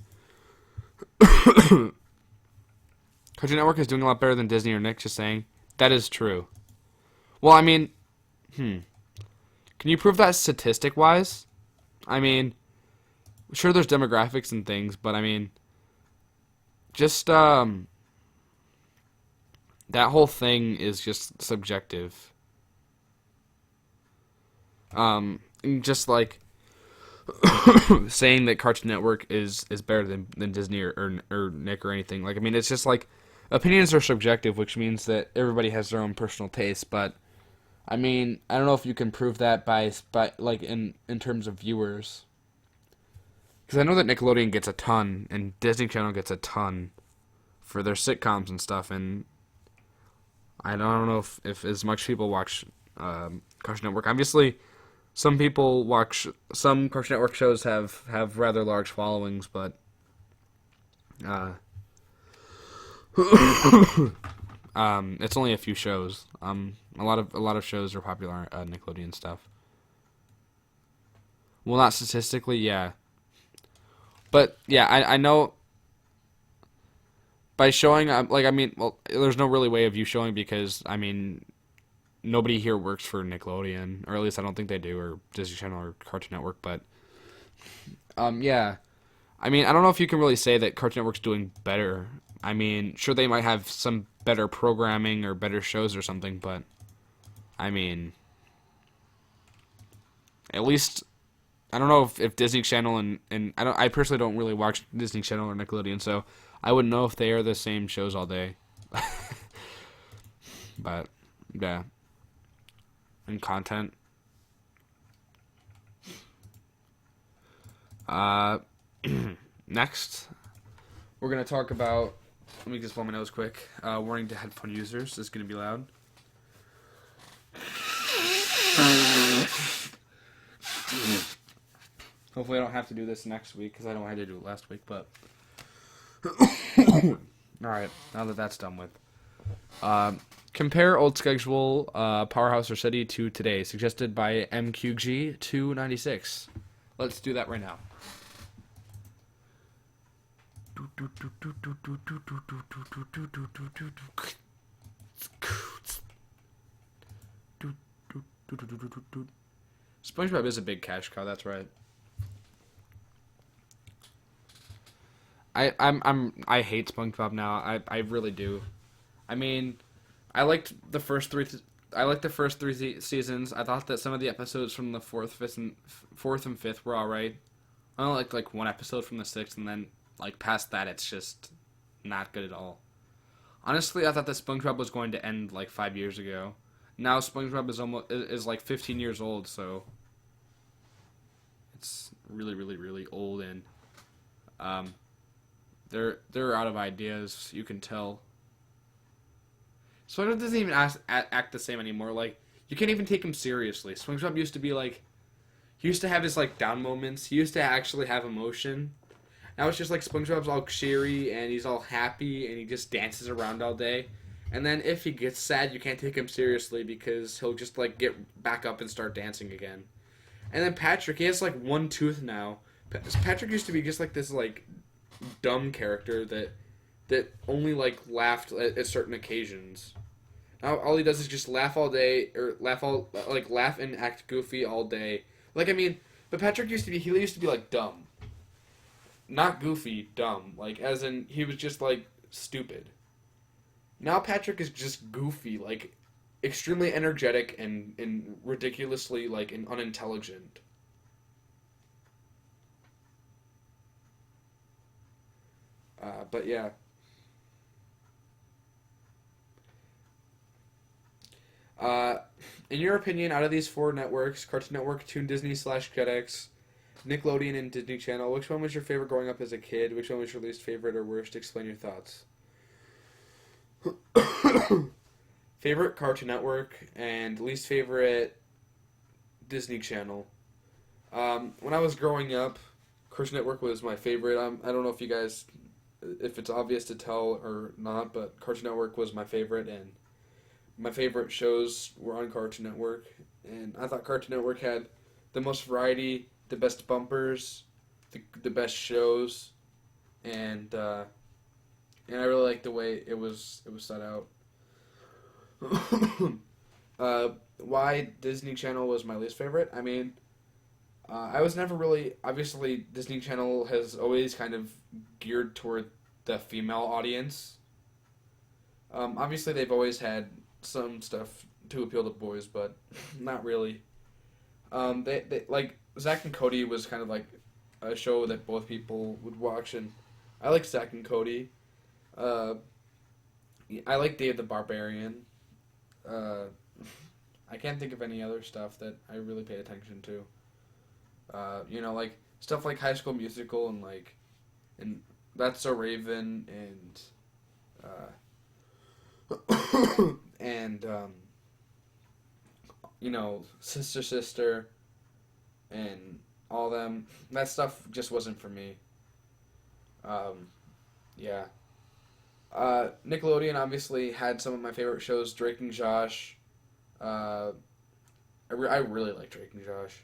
Cartoon Network is doing a lot better than Disney or Nick. Just saying that is true. Well, I mean, can you prove that statistic wise? I mean, sure, there's demographics and things, but I mean, just that whole thing is just subjective. Just like saying that Cartoon Network is better than Disney or Nick or anything. Like, I mean, it's just like opinions are subjective, which means that everybody has their own personal taste. But I mean, I don't know if you can prove that by like in terms of viewers, because I know that Nickelodeon gets a ton and Disney Channel gets a ton for their sitcoms and stuff, and I don't know if as much people watch Cartoon Network. Obviously, some people watch some Cartoon Network shows have rather large followings, but it's only a few shows. A lot of shows are popular Nickelodeon stuff. Well, not statistically, yeah, but yeah, I know by showing like I mean, well, there's no really way of you showing because I mean nobody here works for Nickelodeon, or at least I don't think they do, or Disney Channel or Cartoon Network. But yeah, I mean, I don't know if you can really say that Cartoon Network's doing better. I mean, sure they might have some better programming or better shows or something, but I mean, at least I don't know if Disney Channel and I personally don't really watch Disney Channel or Nickelodeon, so I wouldn't know if they are the same shows all day. But yeah. And content. Next, we're gonna talk about. Let me just blow my nose quick. Warning to headphone users. This is gonna be loud. Hopefully I don't have to do this next week because I know I had to do it last week. But all right, now that that's done with, compare old schedule Powerhouse or City to today, suggested by MQG 296. Let's do that right now. SpongeBob is a big cash cow. That's right. I hate SpongeBob now. I really do. I mean, I liked the first three. I liked the first three seasons. I thought that some of the episodes from the fourth and fifth were all right. I only liked like one episode from the sixth, and then like past that, it's just not good at all. Honestly, I thought that SpongeBob was going to end like 5 years ago. Now SpongeBob is like 15 years old, so it's really old, and they're out of ideas. You can tell. SpongeBob doesn't even act the same anymore. Like, you can't even take him seriously. SpongeBob used to be like, he used to have his like down moments. He used to actually have emotion. Now it's just like SpongeBob's all cheery and he's all happy and he just dances around all day. And then if he gets sad, you can't take him seriously because he'll just like get back up and start dancing again. And then Patrick, he has like one tooth now. Patrick used to be just like this like dumb character that only like laughed at certain occasions. Now all he does is just laugh all day or laugh and act goofy all day. Like, I mean, but Patrick used to be like dumb. Not goofy, dumb. Like, as in, he was just, like, stupid. Now Patrick is just goofy, like, extremely energetic and ridiculously, like, and unintelligent. But, yeah. In your opinion, out of these four networks, Cartoon Network, Toon Disney / Jetix, Nickelodeon, and Disney Channel, which one was your favorite growing up as a kid? Which one was your least favorite or worst? Explain your thoughts. Favorite Cartoon Network and least favorite Disney Channel. When I was growing up, Cartoon Network was my favorite. I don't know if you guys, if it's obvious to tell or not, but Cartoon Network was my favorite, and my favorite shows were on Cartoon Network. And I thought Cartoon Network had the most variety, the best bumpers, the best shows, and I really liked the way it was set out. Why Disney Channel was my least favorite? I mean, I was never really, obviously Disney Channel has always kind of geared toward the female audience. Obviously they've always had some stuff to appeal to boys, but not really. They like, Zack and Cody was kind of like a show that both people would watch, and I like Zack and Cody. I like Dave the Barbarian. I can't think of any other stuff that I really paid attention to. Like stuff like High School Musical and That's So Raven and Sister Sister and all them. That stuff just wasn't for me. Yeah. Nickelodeon obviously had some of my favorite shows. Drake and Josh. I really like Drake and Josh.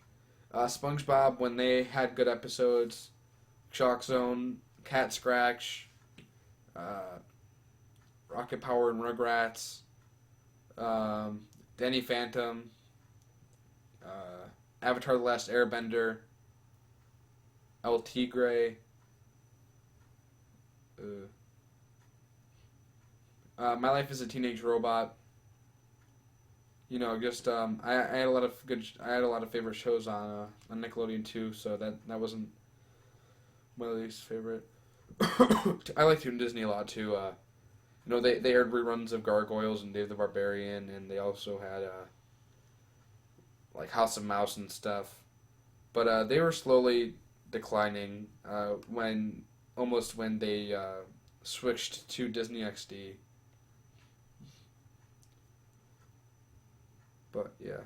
SpongeBob, when they had good episodes. Shock Zone, Cat Scratch, Rocket Power and Rugrats, Danny Phantom, Avatar: The Last Airbender, El Tigre, My Life as a Teenage Robot. I had a lot of favorite shows on Nickelodeon too, so that wasn't my least favorite. I like Toon Disney a lot too. They aired reruns of Gargoyles and Dave the Barbarian, and they also had like House of Mouse and stuff. But they were slowly declining when they switched to Disney XD. But yeah,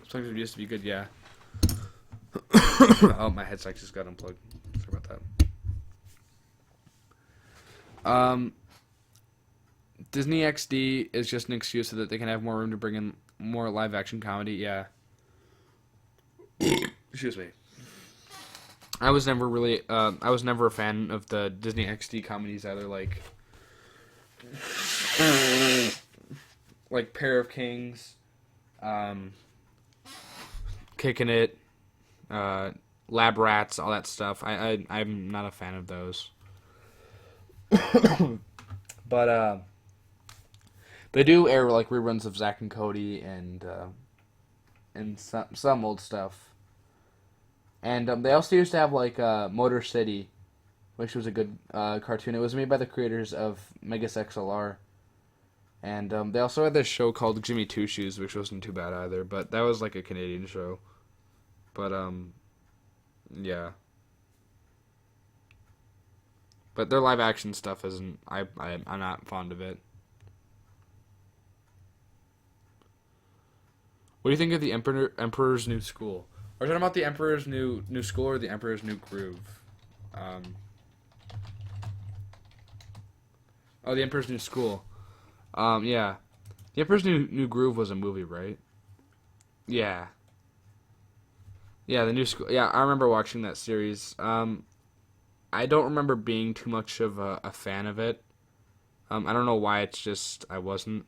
SpongeBob used to be good, yeah. Oh, my headset just got unplugged. Sorry about that. Disney XD is just an excuse so that they can have more room to bring in more live action comedy. Yeah. Excuse me. I was never a fan of the Disney XD comedies either, like Pair of Kings, Kicking It, Lab Rats, all that stuff. I'm not a fan of those. But they do air like reruns of Zack and Cody and some old stuff. And they also used to have like Motor City, which was a good cartoon. It was made by the creators of Megas XLR. And they also had this show called Jimmy Two Shoes, which wasn't too bad either. But that was like a Canadian show. But yeah. But their live action stuff isn't. I'm not fond of it. What do you think of the Emperor's New School? Are we talking about the Emperor's New School or the Emperor's New Groove? Oh, the Emperor's New School. Yeah. The Emperor's New Groove was a movie, right? Yeah. Yeah, the New School. Yeah, I remember watching that series. I don't remember being too much of a fan of it. I don't know why. It's just I wasn't.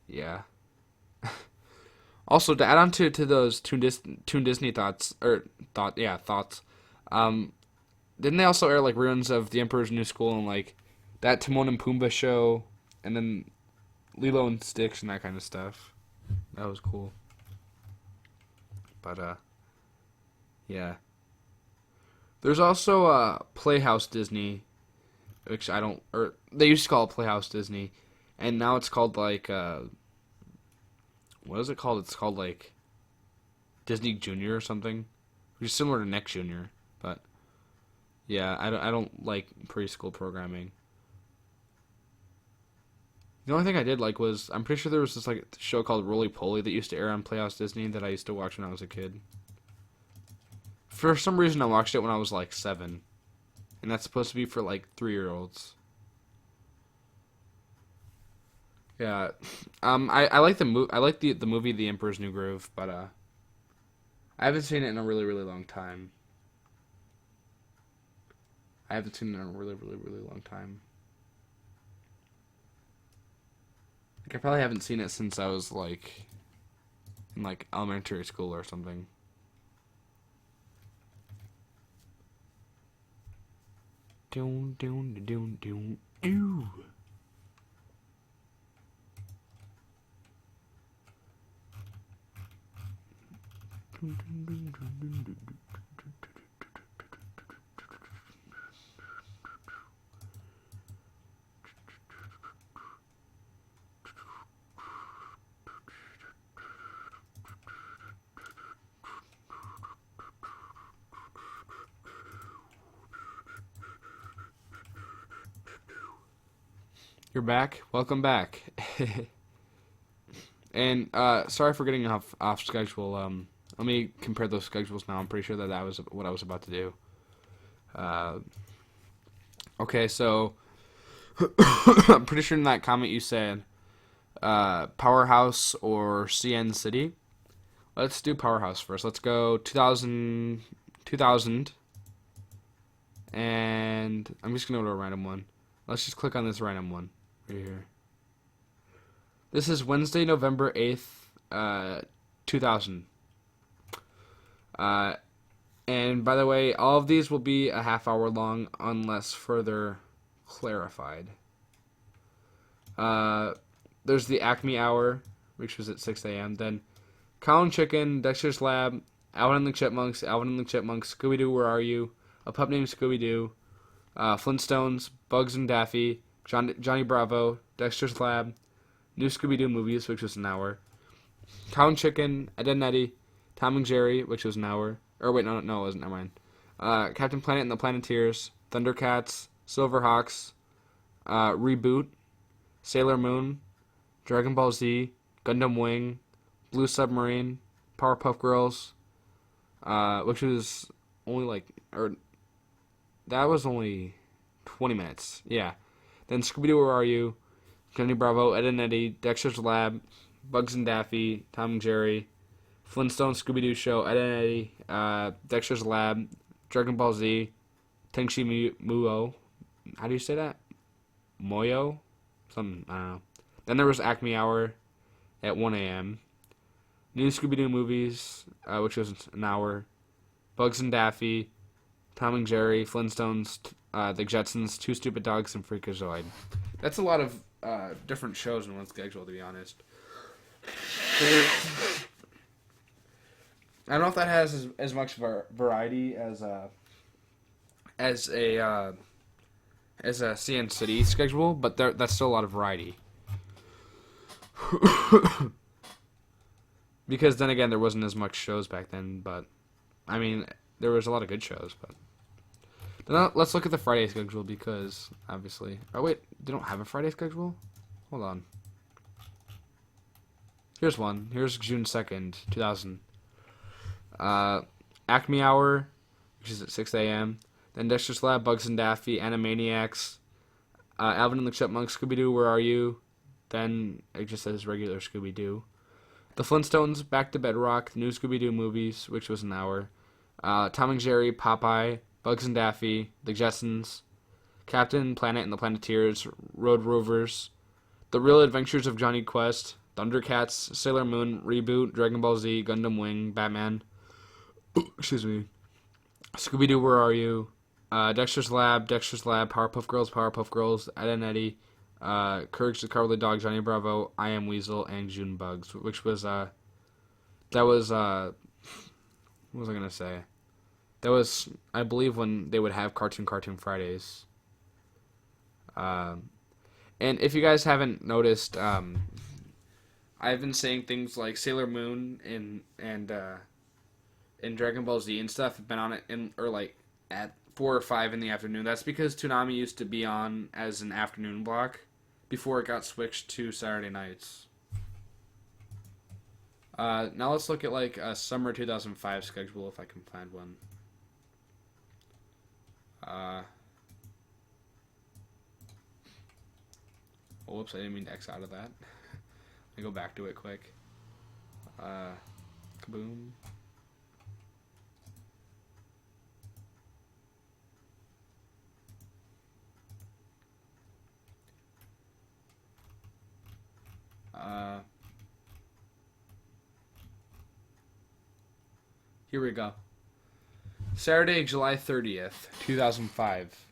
Yeah. Also, to add on to those Toon Disney thoughts, didn't they also air like reruns of The Emperor's New School and like that Timon and Pumbaa show, and then Lilo and Stitch and that kind of stuff? That was cool. But yeah. There's also Playhouse Disney, which they used to call it Playhouse Disney, and now it's called like what is it called? It's called like Disney Junior or something, which is similar to Nick Junior. But yeah, I don't like preschool programming. The only thing I did like was I'm pretty sure there was this like show called Roly Poly that used to air on Playhouse Disney that I used to watch when I was a kid. For some reason, I watched it when I was like 7, and that's supposed to be for like 3-year-olds. Yeah, I like I like the movie The Emperor's New Groove, but I haven't seen it in a really really long time. I haven't seen it in a really really really long time. Like I probably haven't seen it since I was like in like elementary school or something. Doon doon doon doon. Ew. You're back. Welcome back. And sorry for getting off schedule. Let me compare those schedules now. I'm pretty sure that was what I was about to do. Okay, so I'm pretty sure in that comment you said Powerhouse or CN City. Let's do Powerhouse first. Let's go 2000, and I'm just going to go to a random one. Let's just click on this random one right here. This is Wednesday, November 8th, 2000. And by the way, all of these will be a half hour long unless further clarified. There's the Acme Hour, which was at 6 a.m. Then Cow and Chicken, Dexter's Lab, Alvin and the Chipmunks, Scooby-Doo, Where Are You? A Pup Named Scooby-Doo, Flintstones, Bugs and Daffy, Johnny Bravo, Dexter's Lab, New Scooby-Doo Movies, which was an hour, Cow and Chicken, Ed and Eddie, Tom and Jerry, which was an hour. Or wait, no, it wasn't. Never mind. Captain Planet and the Planeteers, Thundercats, Silverhawks, Reboot, Sailor Moon, Dragon Ball Z, Gundam Wing, Blue Submarine, Powerpuff Girls, which was only that was only 20 minutes. Yeah. Then Scooby-Doo, Where Are You? Johnny Bravo, Ed and Eddie, Dexter's Lab, Bugs and Daffy, Tom and Jerry, Flintstone, Scooby-Doo Show, Ed and Eddie, Dexter's Lab, Dragon Ball Z, Tenchi Muyo. How do you say that? Moyo? Something, I don't know. Then there was Acme Hour at 1 a.m. New Scooby-Doo movies, which was an hour. Bugs and Daffy, Tom and Jerry, Flintstones, The Jetsons, Two Stupid Dogs, and Freakazoid. That's a lot of different shows in one schedule, to be honest. I don't know if that has as much variety as a CN City schedule, but that's still a lot of variety. Because then again, there wasn't as much shows back then, but I mean, there was a lot of good shows. But then let's look at the Friday schedule because obviously, oh wait, they don't have a Friday schedule. Hold on. Here's one. Here's June 2nd, 2000. Acme Hour, which is at 6 a.m. Then Dexter's Lab, Bugs and Daffy, Animaniacs, Alvin and the Chipmunks, Scooby-Doo, Where Are You? Then it just says regular Scooby-Doo. The Flintstones, Back to Bedrock, New Scooby-Doo movies, which was an hour. Tom and Jerry, Popeye, Bugs and Daffy, The Jetsons, Captain Planet and the Planeteers, Road Rovers, The Real Adventures of Johnny Quest, Thundercats, Sailor Moon, Reboot, Dragon Ball Z, Gundam Wing, Batman, excuse me, Scooby-Doo, Where Are You? Dexter's Lab, Powerpuff Girls, Ed and Eddie, Courage the Cowardly Dog, Johnny Bravo, I Am Weasel, and June Bugs, which was, what was I gonna say? That was, I believe, when they would have Cartoon Fridays. And if you guys haven't noticed, I've been saying things like Sailor Moon and Dragon Ball Z and stuff have been on it at 4 or 5 in the afternoon. That's because Toonami used to be on as an afternoon block before it got switched to Saturday nights. Now let's look at a summer 2005 schedule if I can find one. Whoops, I didn't mean to X out of that. Let me go back to it quick. Kaboom. Here we go. Saturday, July 30th, 2005.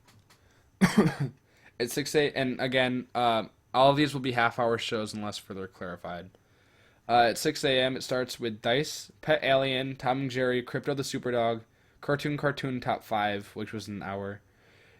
At 6 a.m. And again, all of these will be half-hour shows unless further clarified. At 6 a.m. it starts with Dice, Pet Alien, Tom and Jerry, Crypto the Superdog, Cartoon Top 5, which was an hour.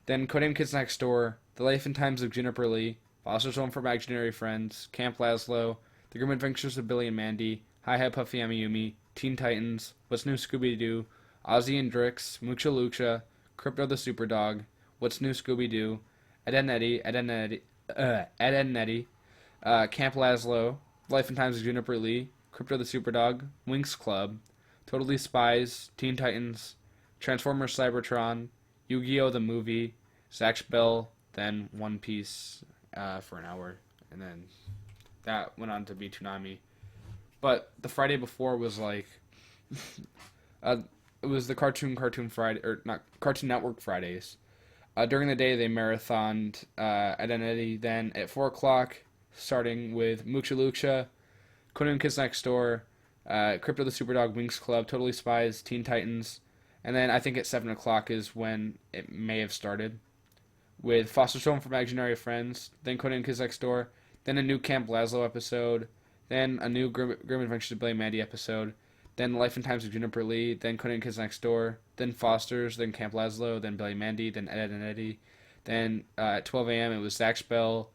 Then Codename Kids Next Door, The Life and Times of Juniper Lee, Foster's Home for Imaginary Friends, Camp Lazlo, The Grim Adventures of Billy and Mandy, Hi Hi Puffy Amiyumi, Teen Titans, What's New Scooby-Doo, Ozzy and Drix, Mucha Lucha, Crypto the Superdog, What's New Scooby-Doo, Ed and Eddie, Camp Lazlo, Life and Times of Juniper Lee, Crypto the Superdog, Winx Club, Totally Spies, Teen Titans, Transformers Cybertron, Yu-Gi-Oh! The Movie, Zatch Bell, then One Piece for an hour, and then that went on to be Toonami. But the Friday before was it was the Cartoon Friday, or not, Cartoon Network Fridays. During the day, they marathoned Ed and Eddie. Then at 4 o'clock, starting with Mucha Lucha, Codename Kids Next Door, Crypto the Superdog, Winx Club, Totally Spies, Teen Titans. And then I think at 7 o'clock is when it may have started, with Foster's Home for Imaginary Friends, then Codename Kids Next Door, then a new Camp Lazlo episode, then a new Grim Adventures of Billy and Mandy episode, then Life and Times of Juniper Lee, then Codename Kids Next Door, then Foster's, then Camp Lazlo, then Billy and Mandy, then Ed and Eddie. Then at 12 a.m. it was Zatch Bell,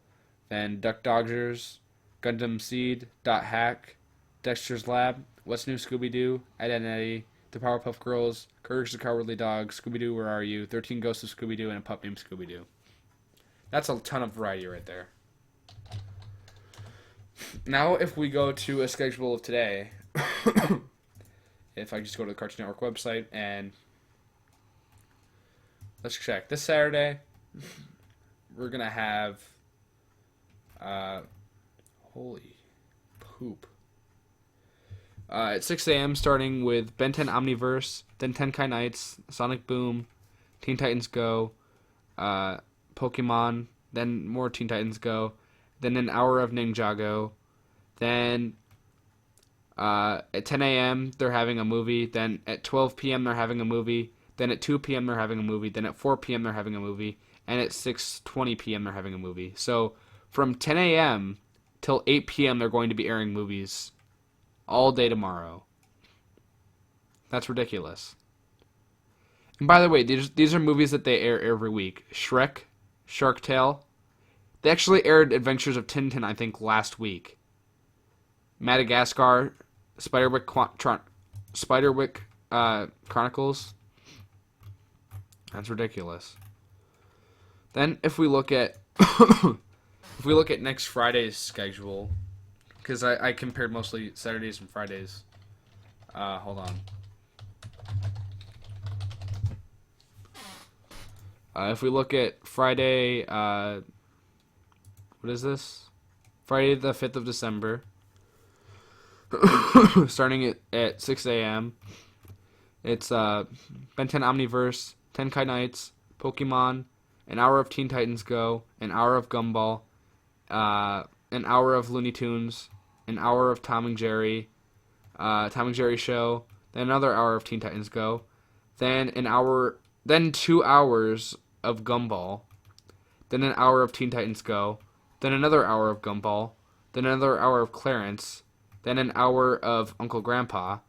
then Duck Dodgers, Gundam Seed, Dot Hack, Dexter's Lab, What's New Scooby-Doo, Ed and Eddie, The Powerpuff Girls, Courage the Cowardly Dog, Scooby-Doo, Where Are You, 13 Ghosts of Scooby-Doo, and a pup named Scooby-Doo. That's a ton of variety right there. Now if we go to a schedule of today, if I just go to the Cartoon Network website and let's check. This Saturday, we're going to have, holy poop. At 6 a.m. starting with Ben 10 Omniverse, then Tenkai Knights, Sonic Boom, Teen Titans Go, Pokemon, then more Teen Titans Go, then an hour of Ninjago, then at 10 a.m. they're having a movie, then at 12 p.m. they're having a movie, then at 2 p.m. they're having a movie, then at 4 p.m. they're having a movie, and at 6:20 p.m. they're having a movie. So from 10 a.m. till 8 p.m. they're going to be airing movies all day tomorrow. That's ridiculous. And by the way, these are movies that they air every week. Shrek, Shark Tale. They actually aired Adventures of Tintin, I think, last week. Madagascar, Spiderwick Chronicles. That's ridiculous. Then if we look at next Friday's schedule, because I compared mostly Saturdays and Fridays. Hold on. If we look at Friday, what is this? Friday the 5th of December. Starting at 6 a.m. It's Ben 10 Omniverse, Tenkai Knights, Pokemon, an hour of Teen Titans Go, an hour of Gumball, an hour of Looney Tunes, an hour of Tom and Jerry Show, then another hour of Teen Titans Go, then 2 hours of Gumball, then an hour of Teen Titans Go, then another hour of Gumball, then another hour of Clarence, then an hour of Uncle Grandpa,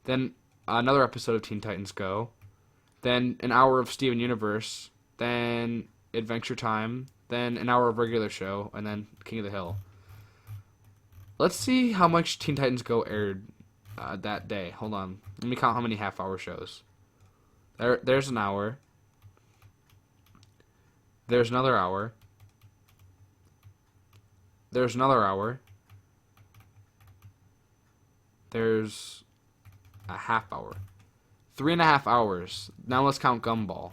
then another episode of Teen Titans Go, then an hour of Steven Universe, then Adventure Time, then an hour of regular show, and then King of the Hill. Let's see how much Teen Titans Go aired that day. Hold on. Let me count how many half-hour shows. There's an hour. There's another hour. There's another hour. There's a half hour. 3.5 hours. Now let's count Gumball.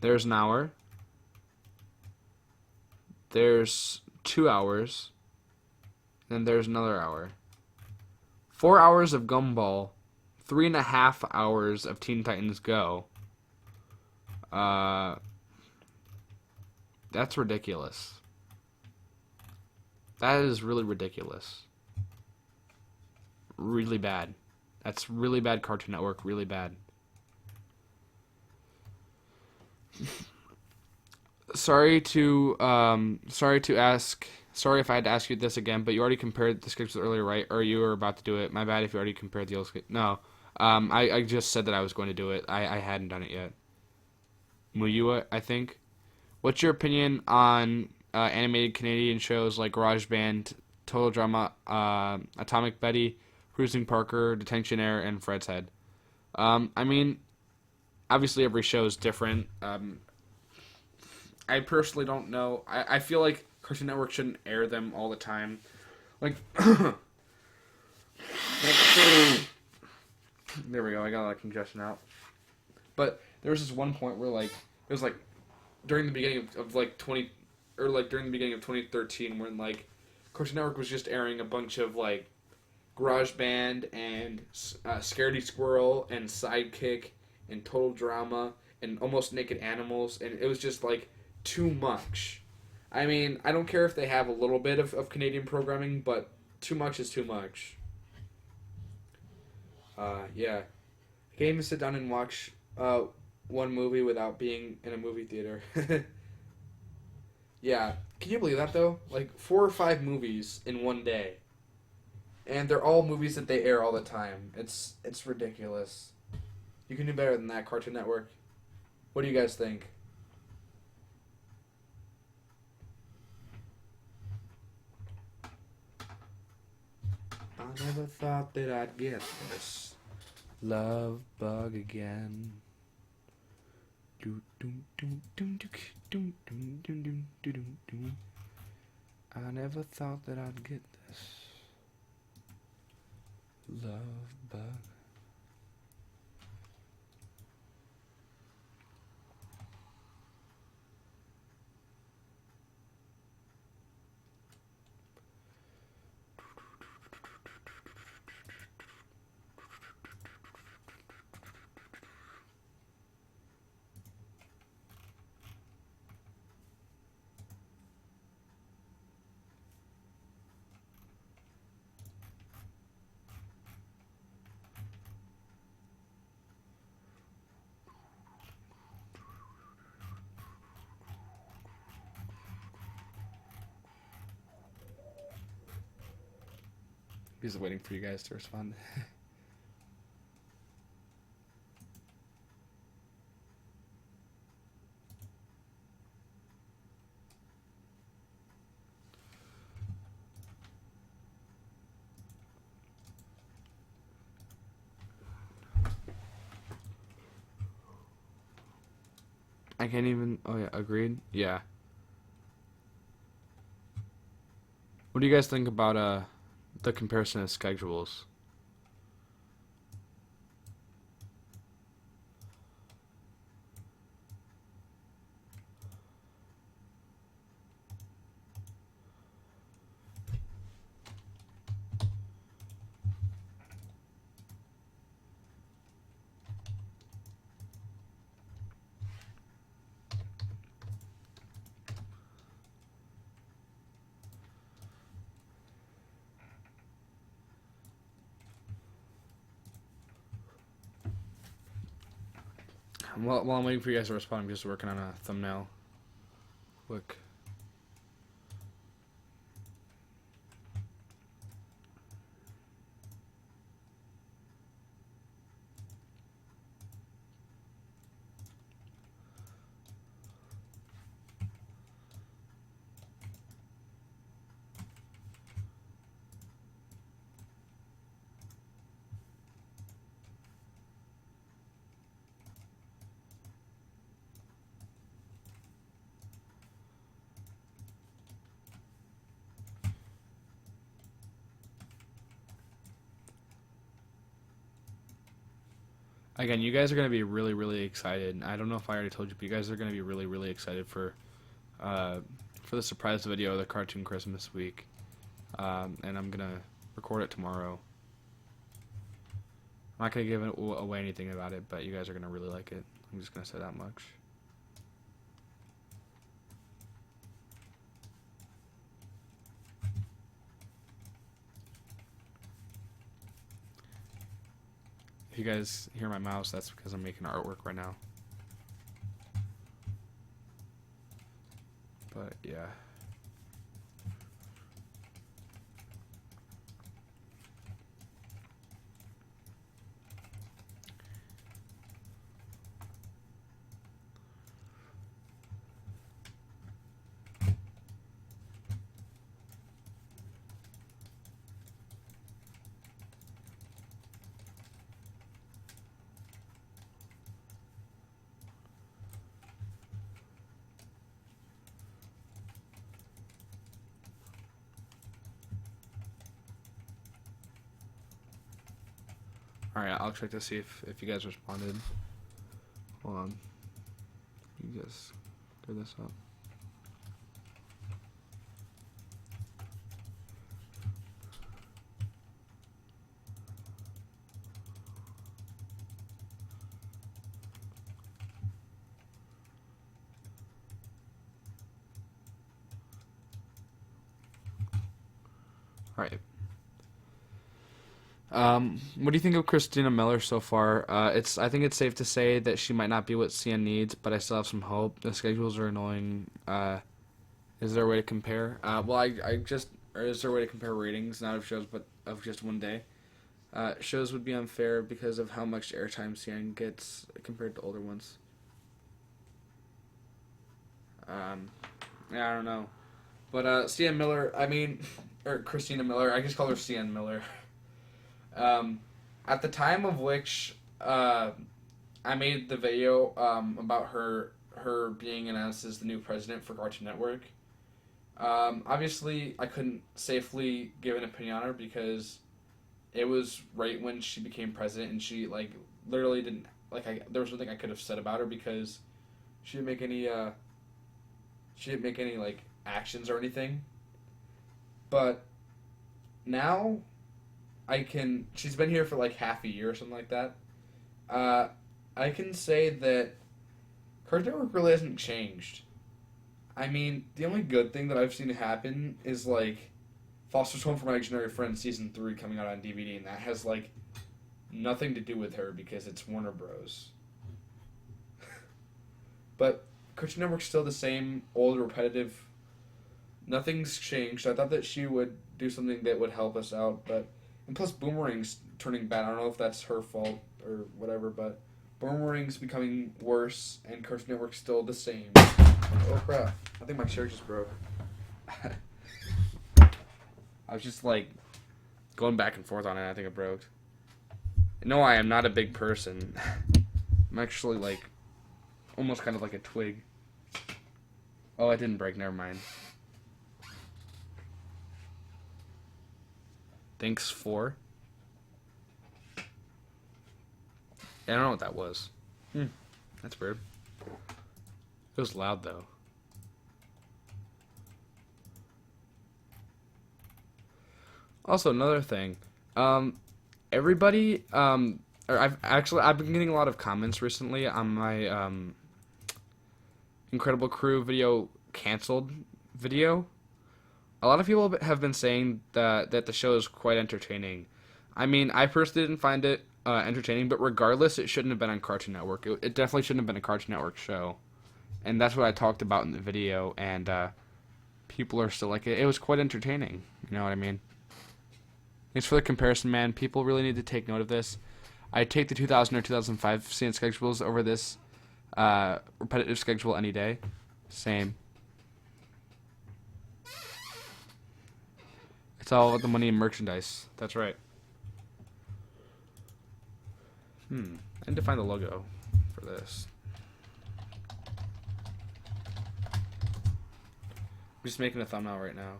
There's an hour. There's 2 hours. Then there's another hour. 4 hours of Gumball. 3.5 hours of Teen Titans Go. That's ridiculous. That is really ridiculous. Really bad. That's really bad, Cartoon Network. Really bad. Sorry if I had to ask you this again, but you already compared the schedules earlier, right? Or you were about to do it. My bad if you already compared the old schedule. No. I just said that I was going to do it. I hadn't done it yet. Muyua, I think. What's your opinion on animated Canadian shows like Garage Band, Total Drama, Atomic Betty, Cruising Parker, Detention Air, and Fred's Head? I mean, obviously every show is different. I personally don't know. I feel like Cartoon Network shouldn't air them all the time. Like, there we go. I got a lot of congestion out. But there was this one point where, like, it was like during the beginning of like during the beginning of 2013, when like Cartoon Network was just airing a bunch of like Garage Band and Scaredy Squirrel and Sidekick and Total Drama and Almost Naked Animals, and it was just like too much. I mean, I don't care if they have a little bit of Canadian programming, but too much is too much. Yeah. I can't even sit down and watch one movie without being in a movie theater. Yeah. Can you believe that, though? Like, 4 or 5 movies in one day. And they're all movies that they air all the time. It's ridiculous. You can do better than that, Cartoon Network. What do you guys think? I never thought that I'd get this love bug again. I never thought that I'd get this love bug. He's waiting for you guys to respond. I can't even. Oh yeah, agreed. Yeah. What do you guys think about the comparison of schedules? Well, while I'm waiting for you guys to respond, I'm just working on a thumbnail. Quick. Again, you guys are gonna be really, really excited. I don't know if I already told you, but you guys are gonna be really, really excited for the surprise video, the Cartoon Christmas week, and I'm gonna record it tomorrow. I'm not gonna give away anything about it, but you guys are gonna really like it. I'm just gonna say that much. If you guys hear my mouse, that's because I'm making artwork right now. But yeah. Alright, I'll check to see if you guys responded. Hold on. You guys clear this up. Alright. What do you think of Christina Miller so far? I think it's safe to say that she might not be what CN needs, but I still have some hope. The schedules are annoying. Is there a way to compare? Or is there a way to compare ratings, not of shows, but of just one day? Shows would be unfair because of how much airtime CN gets compared to older ones. Yeah, I don't know. But, CN Miller, or Christina Miller, I just call her CN Miller. At the time of which I made the video about her being announced as the new president for Cartoon Network, obviously I couldn't safely give an opinion on her because it was right when she became president, and she literally didn't there was nothing I could have said about her because she didn't make any actions or anything. But now she's been here for half a year or something like that. I can say that Cartoon Network really hasn't changed. The only good thing that I've seen happen is Foster's Home for My Imaginary Friend Season 3 coming out on DVD, and that has nothing to do with her because it's Warner Bros. But Cartoon Network's still the same old repetitive. Nothing's changed. I thought that she would do something that would help us out, but And plus, Boomerang's turning bad. I don't know if that's her fault or whatever, but Boomerang's becoming worse, and Cartoon Network's still the same. Oh crap! I think my chair just broke. I was just like going back and forth on it. I think it broke. No, I am not a big person. I'm actually like almost kind of like a twig. Oh, it didn't break. Never mind. Thanks for. Yeah, I don't know what that was. That's weird. It was loud though. Also, another thing. Everybody. Or I've been getting a lot of comments recently on my Incredible Crew video canceled video. A lot of people have been saying that the show is quite entertaining. I mean, I personally didn't find it entertaining, but regardless, it shouldn't have been on Cartoon Network. It definitely shouldn't have been a Cartoon Network show. And that's what I talked about in the video, and people are still like, it was quite entertaining. You know what I mean? Thanks for the comparison, man. People really need to take note of this. I take the 2000 or 2005 CN schedules over this repetitive schedule any day. Same. It's all about the money and merchandise. That's right. I need to find the logo for this. I'm just making a thumbnail right now.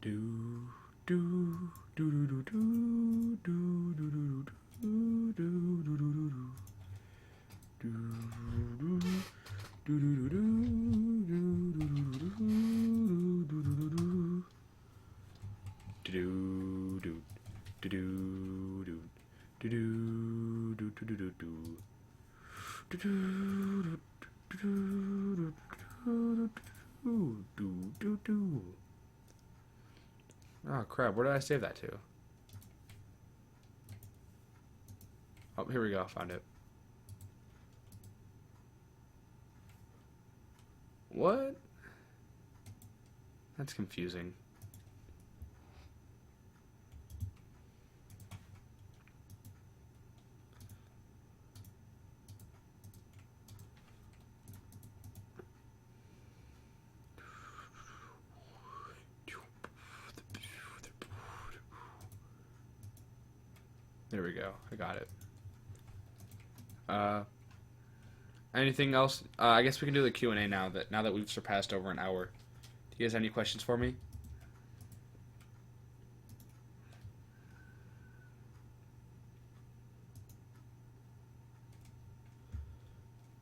Do do do do do do do do do Oh crap, where did I save that to? Oh, here we go, found it. What? That's confusing. There we go. I got it. Anything else? I guess we can do the Q&A now that we've surpassed over an hour. Do you guys have any questions for me?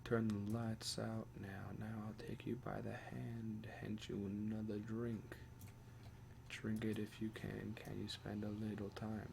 Turn the lights out now. Now I'll take you by the hand you another drink. Drink it if you can. Can you spend a little time?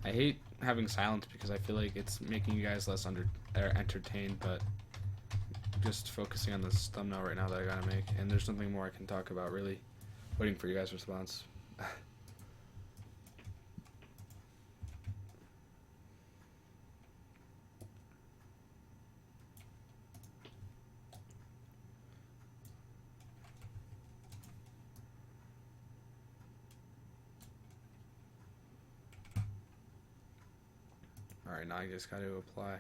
I hate having silence because I feel like it's making you guys less entertained, but just focusing on this thumbnail right now that I gotta make, and there's nothing more I can talk about really. Waiting for you guys' response. Alright, now I just got to apply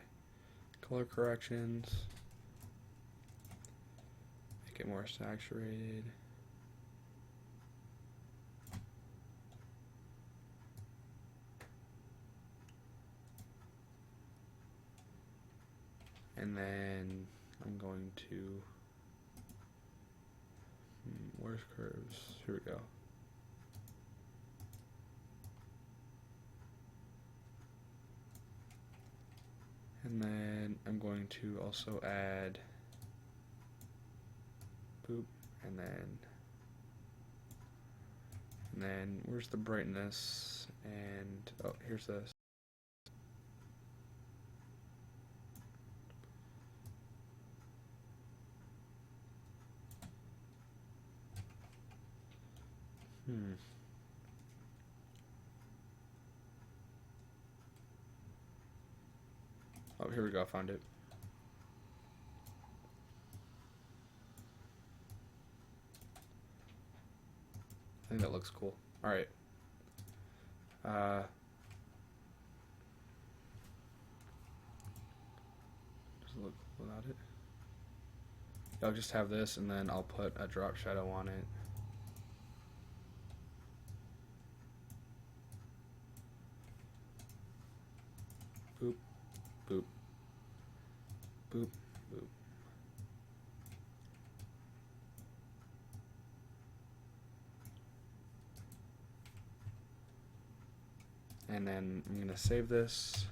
color corrections. Make it more saturated. And then I'm going to, where's curves? Here we go. And then I'm going to also add, boop, and then where's the brightness? And, oh, here's this. Oh, here we go, I found it. I think that looks cool. Alright. Does it look without it? I'll just have this and then I'll put a drop shadow on it. Boop, boop, boop, boop. And then I'm gonna save this.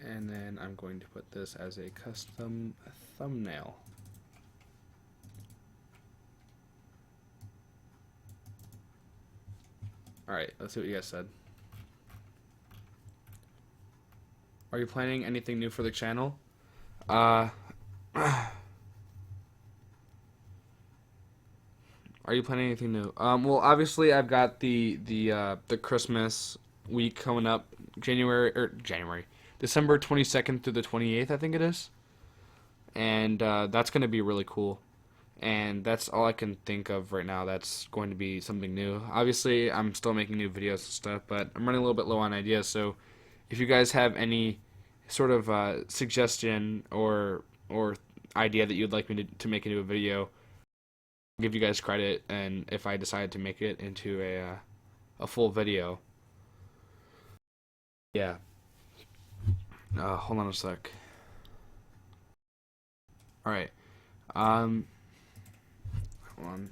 And then I'm going to put this as a custom thumbnail. Alright, let's see what you guys said. Are you planning anything new for the channel? Are you planning anything new? Well, obviously I've got the Christmas week coming up, December 22nd through the 28th, I think it is. And that's going to be really cool. And that's all I can think of right now that's going to be something new. Obviously, I'm still making new videos and stuff, but I'm running a little bit low on ideas. So if you guys have any sort of suggestion or idea that you'd like me to make into a video, I'll give you guys credit. And if I decide to make it into a full video, yeah. Hold on a sec. Alright. Hold on.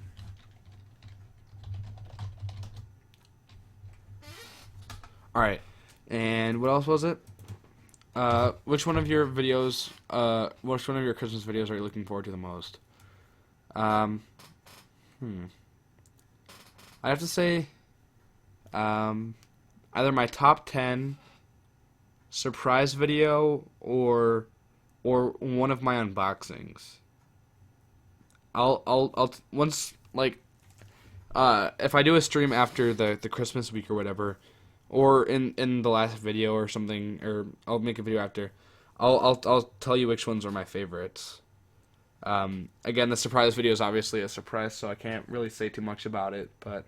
Alright. And what else was it? Which one of your videos, which one of your Christmas videos are you looking forward to the most? I have to say, either my top 10 surprise video or one of my unboxings. I'll once, like, if I do a stream after the Christmas week or whatever, or in the last video or something, or I'll make a video after, I'll tell you which ones are my favorites. Again, the surprise video is obviously a surprise, so I can't really say too much about it, but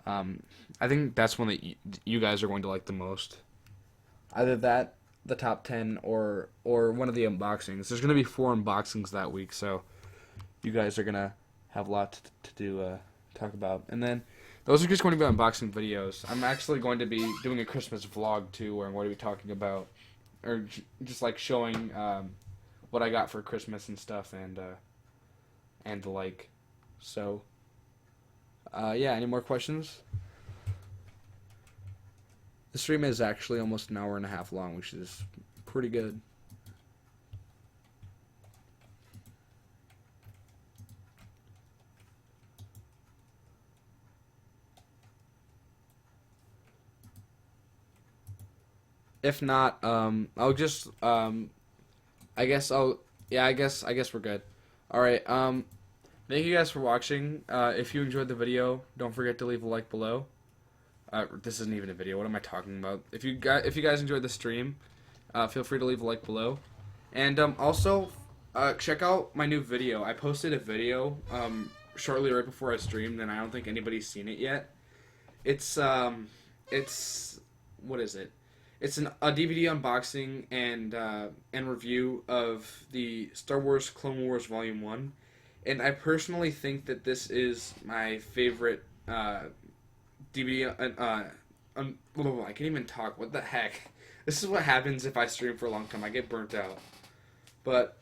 I think that's one that you guys are going to like the most. Either that, the top 10, or one of the unboxings. There's going to be 4 unboxings that week, so you guys are going to have a lot to do, talk about. And then those are just going to be unboxing videos. I'm actually going to be doing a Christmas vlog too, where I'm going to be talking about, or just like showing what I got for Christmas and stuff, and the like. So yeah, any more questions? The stream is actually almost an hour and a half long, which is pretty good. If not, I'll just, I guess we're good. Alright, thank you guys for watching. If you enjoyed the video, don't forget to leave a like below. This isn't even a video, what am I talking about? If you guys enjoyed the stream, feel free to leave a like below. And, also, check out my new video. I posted a video, shortly right before I streamed, and I don't think anybody's seen it yet. It's what is it? It's a DVD unboxing and review of the Star Wars Clone Wars Volume 1. And I personally think that this is my favorite DVD. I can't even talk. What the heck? This is what happens if I stream for a long time. I get burnt out. But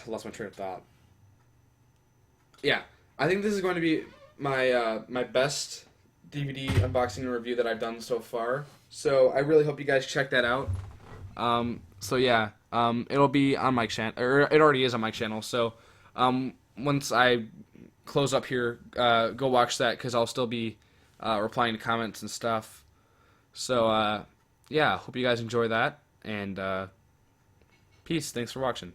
lost my train of thought. Yeah, I think this is going to be my best DVD unboxing and review that I've done so far. So I really hope you guys check that out. So yeah, it'll be on my channel, or it already is on my channel. So once I close up here, go watch that because I'll still be replying to comments and stuff. So yeah, hope you guys enjoy that, and peace. Thanks for watching.